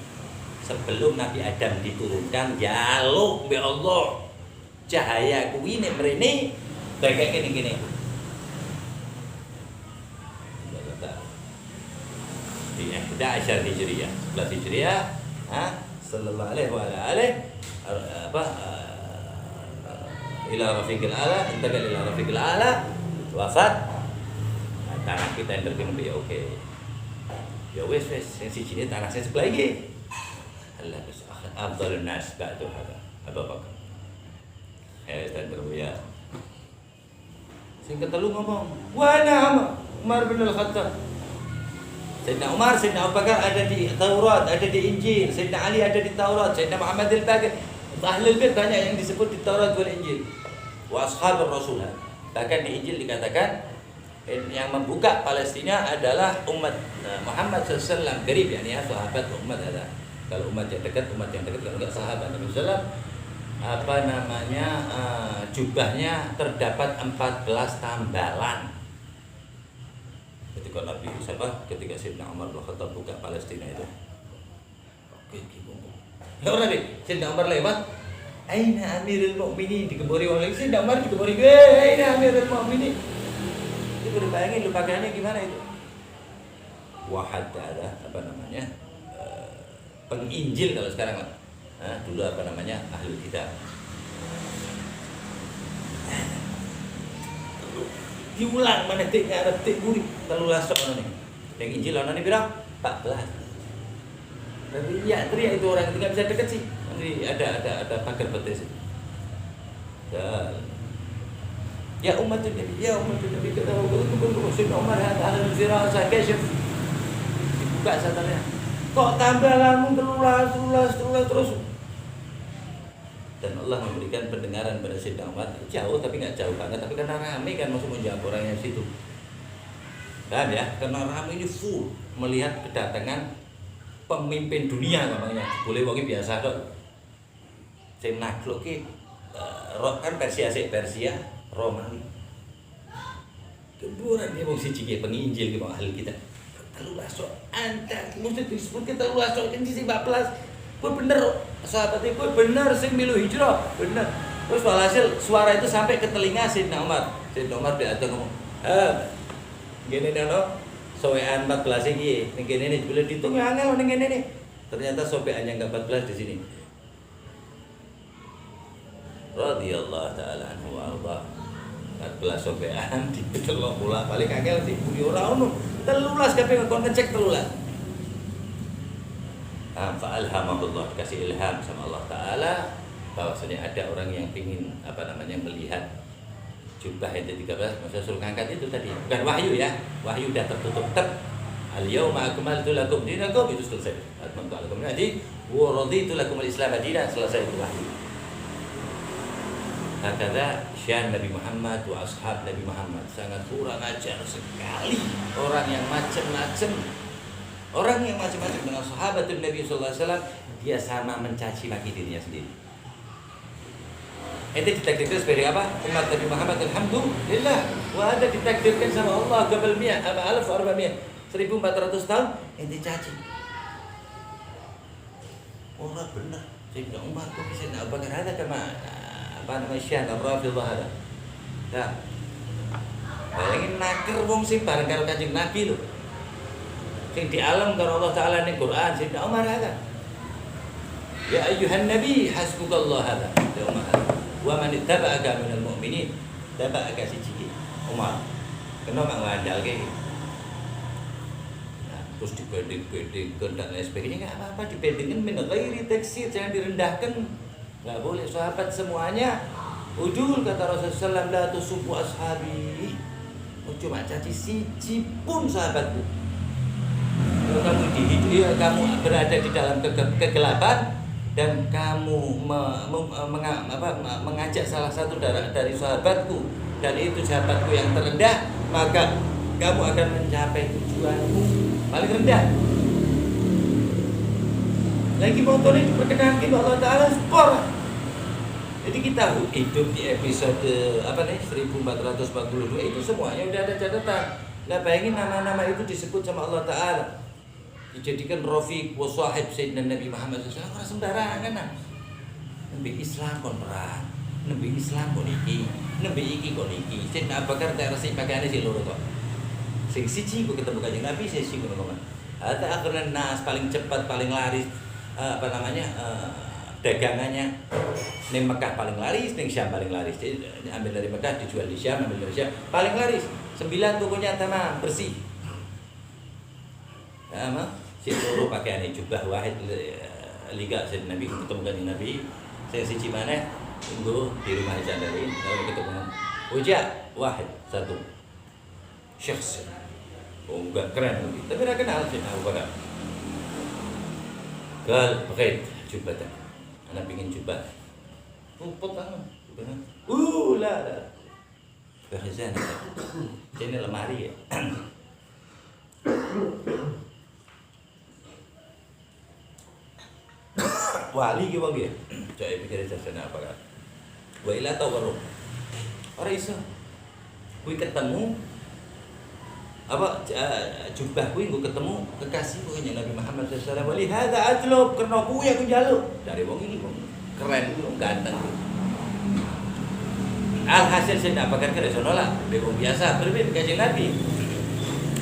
Sebelum Nabi Adam diturunkan jaluk be Allah. Cahaya kuwi nek mrene kayak gini. Di 11 Hijriah. 11 Hijriah, sallallahu alaihi wa alihi ila rafiqil ala, intakal ila rafiqil ala. Wafat tanah kita yang terkena ya oke ya wes yang si sini tanah saya sebelah lagi Allah afdalun nas ba'du hada Abu Bakar tender ya sing ketelu ngomong wa na'am Umar bin Al-Khattab Sayyidina Umar Sayyidina Abu Bakar ada di Taurat ada di Injil Sayyidina Ali ada di Taurat Sayyidina Muhammad Al-Baqir Ahlul Bait banyak yang disebut di Taurat dan Injil wa ashabur Rasul. Bahkan di Injil dikatakan yang membuka Palestina adalah umat Muhammad SAW, garib yakni sahabat umat ada. Kalau umat yang dekat kalau enggak sahabat Nabi SAW. jubahnya terdapat 14 tambalan. Ketika Sayyidina Umar bin Khattab buka Palestina itu. Ya orang deh, Sayyidina Umar lewat. Aina Amirul Mukminin, dikebori oleh Sayyidina Umar, dikebori, aina Amirul Mukminin. Itu udah bayangin lu pakaiannya gimana itu? Wahad ada penginjil kalau sekarang lah. Dulu ahlul kitab. Diulang mana tik Arab tik buri terlalu lasok mana nih. Yang Injil mana nih berapa? 14. Tapi ya teriak itu orang itu nggak bisa deket sih. Nanti ada pagar betes. Ya umatul Nabi kata Sayyidina Umar ada firasa kasyaf. Dibuka satarnya. Kok tambah lamun terus. Dan Allah memberikan pendengaran pada Sayyidina Umar jauh tapi nggak jauh banget, tapi karena ramai kan masuk menjawab orang yang situ. Dan ya, karena ramai ini full melihat kedatangan pemimpin dunia namanya. Boleh wong biasa dok. Sing nakluk ki kan Persia, Romawi. Kemudian dia mau siji ki penginjil ki mau ahli kita. Terlalu lasok anta mesti disebut kita terlalu lasok kan di 14. Gue bener, sahabatnya gue bener sing milu hijrah, bener. Terus walhasil suara itu sampai ke telinga Sayyidina Umar. Sayyidina Umar dia ngomong, gini no, sowean 14 iki, ning kene iki boleh dihitung ya angel ning kene nih. Ternyata sobeannya enggak 14 di sini. Radhiyallahu taala anhu wa arda. 14 sobean ditelok pula balik angel sih ora ono. 13 kabeh kon ngecek 13. Fa'alhamahullah, dikasih ilham sama Allah Ta'ala bahwasanya ada orang yang ingin melihat jubah yang ke-13. Maksudnya suruh ngangkat itu tadi bukan wahyu ya, wahyu udah tertutup al-yawma akmaltu lakum dinakum, itu selesai. Atmamtu lakum ni'mati wa raditu lakum al-islam dinan, selesai itu wahyu. Hakadha syan Nabi Muhammad wa ashab Nabi Muhammad, sangat kurang ajar sekali orang yang macam-macam. Orang yang macam-macam dengan sahabat Nabi sallallahu alaihi wasallam, dia sama mencaci maki dirinya sendiri. Itu ditakdirkan sebagai apa? Umat Nabi Muhammad alhamdulillah. Wa ada ditakdirkan sama Allah qabl 1400 tahun ente caci. Orang benar. Sayyidina Umar kok bisa Abu Bakar ada kama syan ar-rafidhah ada. Nah. Bayangin nakir wong sing bareng karo Kanjeng Nabi lho. Sing di alam karo Allah Ta'ala ning Quran, Sayyidina Umar ada. Ya ayyuhan nabi hasbukallah ada. Ya Umar. Wa man ittaba'aka minal mu'minin, taba'aka siji Umar. Kena mak ngandalke. Nah, terus dibanding-bandingkan dan lain sebagainya enggak apa-apa, dibandingkan min ghairi taksir, jangan direndahkan. Enggak boleh sahabat semuanya. Udul kata Rasulullah sallallahu la tusubbu ashabi. Cuma caci siji pun sahabatku. Kalau kamu berada di dalam kegelapan dan kamu mengajak salah satu dari sahabatku dan itu sahabatku yang terendah, maka kamu akan mencapai tujuanmu paling rendah. Lagi motor ini diperkenankan Allah Ta'ala skor. Jadi kita hidup di episode 1442 itu semuanya udah ada catatan. Nah bayangin nama-nama itu disebut sama Allah Ta'ala, dijadikan Rafiq wa sahib Sayyidina Nabi Muhammad SAW. Orang sembarangan nah. Nabi Islam kon perang, Nabi Islam kon iki, Nabi iki kon iki. Sayyidina Abu Bakar tak resik pakaiane sing loro to. Sing siji ku ketemu Kanjeng Nabi, sing siji ngono kan. Ada akhirnya nas paling cepat, paling laris dagangannya. Ning Mekah paling laris, ning Syam paling laris. Ambil dari Mekah dijual di Syam, ambil dari Syam paling laris. 9 tokonya tamam bersih. Sama si loro pakaiane jubah wahid liga Sayyidina Nabi ketemu Kanjeng Nabi. Saya siji maneh tunggu di rumah Jandari lalu ketemu Uja wahid satu. Syakhs. Oh enggak keren tapi ora kenal sih Abu Bakar. Gal pakai jubah. Anak pingin jubah. Rumput kan. La. Bahasa ini lemari ya. wali ki wong ya. Cek pikir jasane apa kan. Wa ila tawarruk. Ora iso. Kuwi ketemu apa jubah kuwi nggo ketemu kekasih kuwi Nabi Muhammad sallallahu alaihi wasallam. Wali hadza atlub karena kuwi aku njaluk dari wong iki wong keren wong ganteng. Alhasil Sayyidina Abu Bakar iso nolak, wong biasa berbeda kanjeng Nabi.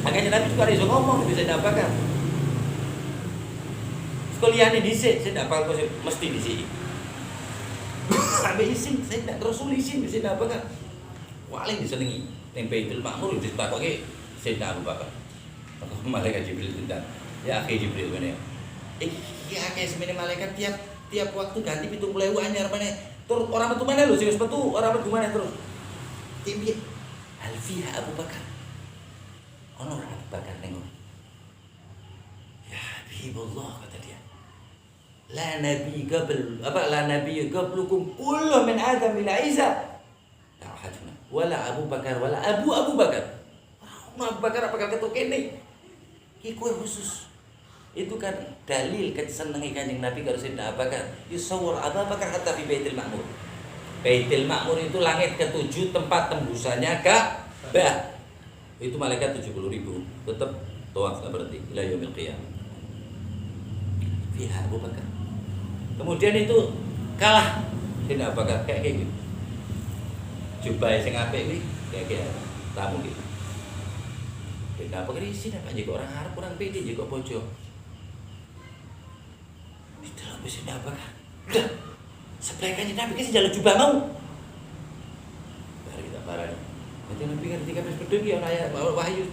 Kanjeng Nabi juga iso ngomong bisa Sayyidina Abu Bakar. Sekaliane dhisik Sayyidina Abu Bakar mesti dhisik. Sampai isin Sayyidina Rasul isin Sayyidina Abu Bakar. Paling disenengi ning Baitul Ma'mur ditakoke Sayyidina Abu Bakar. Malaikat Jibril tentang ya akhi Jibril ngene. Ya akeh semene malaikat tiap waktu ganti 70.000 anyar meneh. Tur ora metu meneh lho sing wis metu ora metu meneh terus. Piye? Hal fiha Abu Bakar. Ono Abu Bakar ning ya Habibullah kata dia. La nabi qablukum kullu min Adam ila Isa. La ahaduna wala Abu Bakar wala Abu Bakar. Abu Bakar apa ketok kene? Iki kowe khusus. Itu kan dalil kesenengi Kanjeng Nabi karo Sayyidina Abu Bakar. Yusawwar Abu Bakar hatta fi Baitul Ma'mur. Baitul Ma'mur itu langit ke-7 tempat tembusannya Ka'bah. Itu malaikat 70.000 tetap tawaf enggak berhenti ila yaumil qiyamah. Fiha Abu Bakar. Kemudian itu kalah Sayyidina Abu Bakar kayak gitu. Jubah sing apik kuwi kayak tamu gitu. Sayyidina Abu Bakar isin apa jek orang Arab kurang pede jek bojo. Itulah Sayyidina Abu Bakar. Udah. Seplaikannya Nabi ki jalan jubah mau. Mari kita parani. Nanti Nabi kan ketika wis bedhe ki ana ayat wahyu.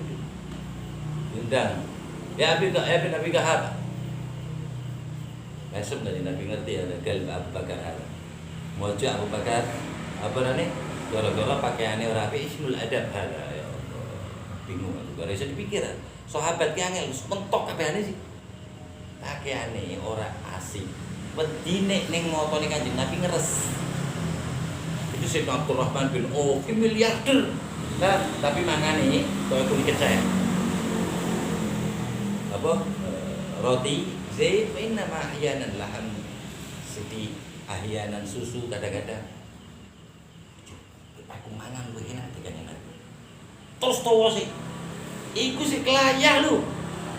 Undang. Ya Nabi Kahab. Esem dari Nabi ngerti ada kalb Abu Bakar ada. Mojo Abu Bakar apa nane? Gara-gara pakaiannya ora apik ismul adab ada. Ya Allah. Bingung aku. Ora iso dipikir. Sahabat ki angel mentok kabehane sih. Pakaiane ora asik. Wedine ning motone Kanjeng Nabi ngeres. Itu Sayyidina Abdurrahman bin Auf, miliarder. Nah, tapi mangane koyo kulit saya. Apa? Roti Zaid nama ahyanan laham sedih ahyanan susu kadang-kadang aku mangan lu enak dengan Nabi terus tawa sih iku sih kelayah lu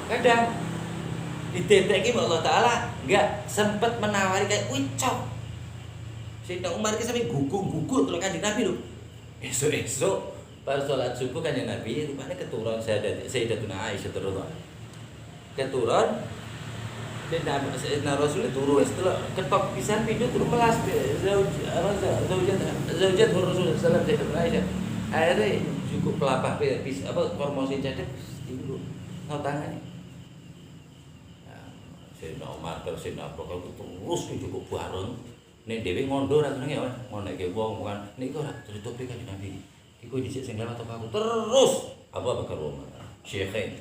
kadang dideteki Allah Ta'ala enggak sempat menawari kayak ucap Sayyidina Umar ki sampe gugu-gugu terus Kanjeng Nabi lu esok-esok bar salat subuh Kanjeng Nabi rupane keturun Sayyidatuna Aisyah radhiyallahu keturun Sayyidina Rasul turu setelah ketok pisan pintu turu melas zaujat Rasul sallallahu alaihi wasallam akhirnya cukup pelapah promosi cedek dulu no tangan Sayyidina Umar terus Sayyidina Abu Bakar terus cukup bareng nek dhewe ngondo ra senenge ya ngoneke wong kan niku ora ditutupi Kanjeng Nabi iku dhisik sing lewat aku terus Abu Bakar Umar Syekhain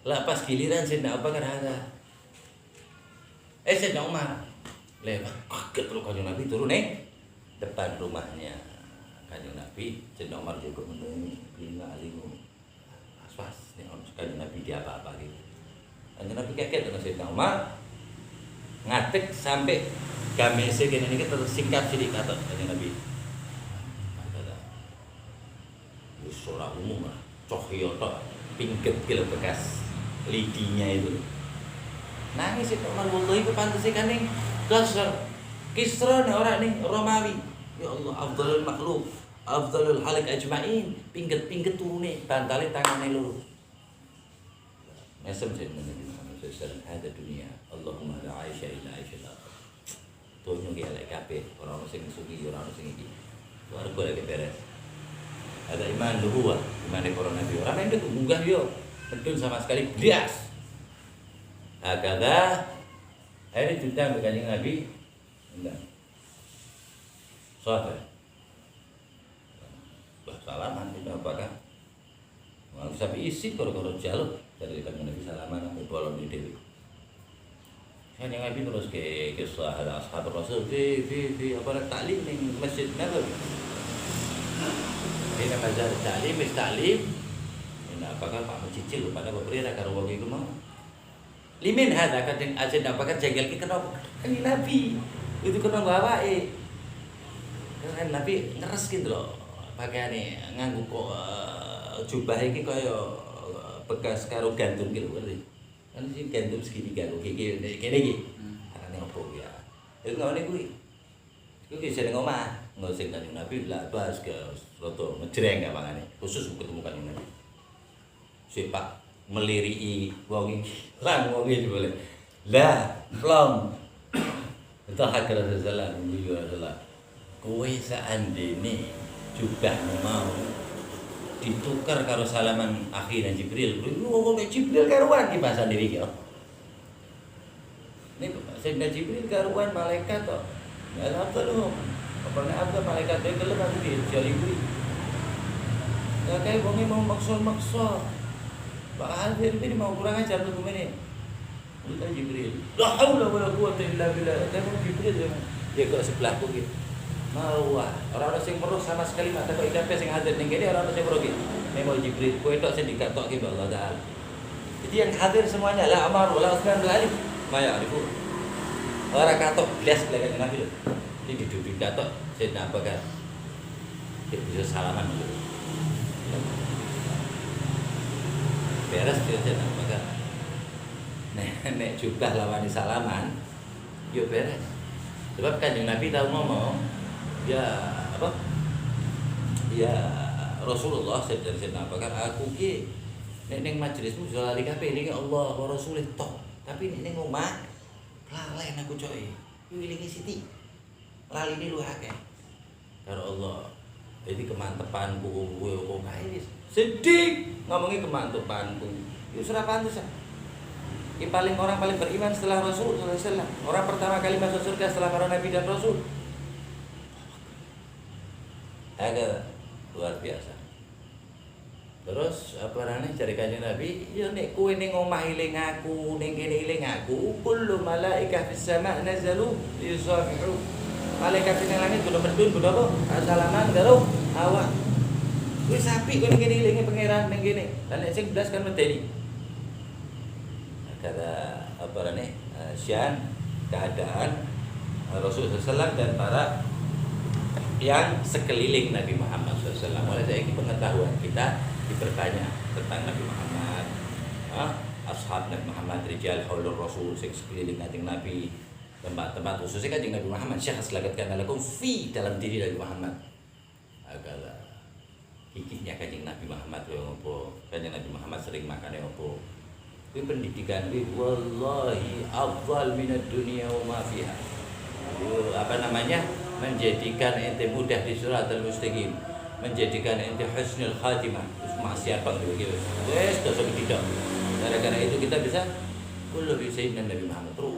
lah pas giliran Sayyidina Abu Bakar ada Sayyidina Umar lewat kaget terus Kanjeng Nabi turun depan rumahnya Kanjeng Nabi Sayyidina Umar juga mendengi lima alimu pas nih Kanjeng Nabi dia apa gitu Kanjeng Nabi kaget dengan Sayyidina Umar ngatek sampai gamese kene iki tersingkap sidik kata Kanjeng Nabi kata wis ora umum lah cahya tok pingget kilo bekas lidinya itu nangis itu Umar wallahi pantes kan ning Kisra nih orang nih Romawi ya Allah afdalul makhluk afdalul halik ajmain pingget turune bantale tangane loro mesem jenenge Muhammad sallallahu alaihi wasallam dunia Allahumma la aisha illa aisha donya ki elek kabeh ora ono sing sugi ora ono sing iki warga lagi beres ada iman nubuwah iman para nabi ora nek munggah yo betul sama sekali bias agada hari ditang Kanjeng Nabi enggak sahabat salaman itu apakah mau sampai isi kalau jaluk dari Kanjeng Nabi salaman sampai bolong di dewi Kanjeng Nabi terus ke sahabat ashab Rasul di apa taklim ning Masjid Nabawi ini ngajar taklim ini apakah Pak mencicil pada beberapa karo wong iku mau Limin hadza kadang aja bakar jengkel ki kenapa? Kan Nabi. Itu kena bawake. Kan Nabi ngeres gitu loh. Pakaiane nganggo kok jubah iki kaya bekas karo gandum gitu ngerti. Kan sing gandum segini karo kene iki. Arane opo ya. Itu ngene kuwi. Iku ki jeneng omah. Ngono sing Kanjeng Nabi lah bahas ke rada ngejreng apangane. Khusus ketemu Kanjeng Nabi. Sepak meliri wong iki lan wong iki boleh lah plong entah hakir Rasulullah Rasulullah kowe seandene jubah mau ditukar karo salaman akhirnya Jibril wong Jibril karuan iki bahasa diri iki ini Sayyidina Jibril karuan malaikat to ya apa lho apa malaikat itu gelem aku dijali kuwi ya kae wong mau maksa Pak Hadir ini mau kurang ajar tuh ini. Udah Jibril. La haula wala quwwata illa billah. Temu Jibril ya kok sebelahku gitu. Mau orang-orang sing meruh sama sekali mata kok ikan sing hadir ning kene orang-orang sing meruh gitu. Memang Jibril kowe tok sing dikatokke mbak Allah Taala. Jadi yang hadir semuanya la Amar wala Utsman wala Ali. Maya niku. Ora katok blas lek Nabi lho. Iki duduk katok sing apa kan. Bisa salaman dulu. Beres dia maka nek jubah lawani salaman yo beres sebab Kanjeng Nabi tahu ngomong ya apa ya Rasulullah sedang apa kan aku ki nek ning majelismu bisa lali kabeh elinge Allah wa Rasulih tok tapi nek ning omah lalen aku coy wilinge siti lali ini lu akeh karo Allah jadi kemantepanku kowe opo kae sedih ngomongin kemantepanku itu ora pantes. Yang orang paling beriman setelah Rasul sallallahu alaihi wasallam. Orang pertama kali masuk surga setelah para nabi dan rasul. Agak luar biasa. Terus apa rane cari Kanjeng Nabi, ya nek kowe ning omah eling aku, ning kene eling aku, kullu malaikah fis sama' nazalu yusafihu. Malaikat ning langit kudu medun kudu apa? Assalaman karo awak. Kuwi sapi kowe ning kene elinge pangeran ning kene. Lan nek sing blas kan medeni. Kata apa rane syan keadaan Rasulullah SAW dan para yang sekeliling Nabi Muhammad SAW. Oleh saya pengetahuan kita diperbanyak tentang Nabi Muhammad, ashab Nabi Muhammad, rijal haulur Rasul, sekeliling Kanjeng Nabi, tempat-tempat khususnya Kanjeng Nabi Muhammad. Syekh selagakan lakum fi dalam diri Nabi Muhammad. Agar gigihnya Kanjeng Nabi Muhammad opo, Kanjeng Nabi Muhammad sering makan opo. Itu pendidikan itu wallahi afdal minad dunya wa ma fiha. Itu apa namanya? Menjadikan ente mudah di siratal mustaqim, menjadikan ente husnul khatimah. Terus maksiat bang gitu. Wes dosa tidak. Gara-gara itu kita bisa kullu bi sayyidina Nabi Muhammad terus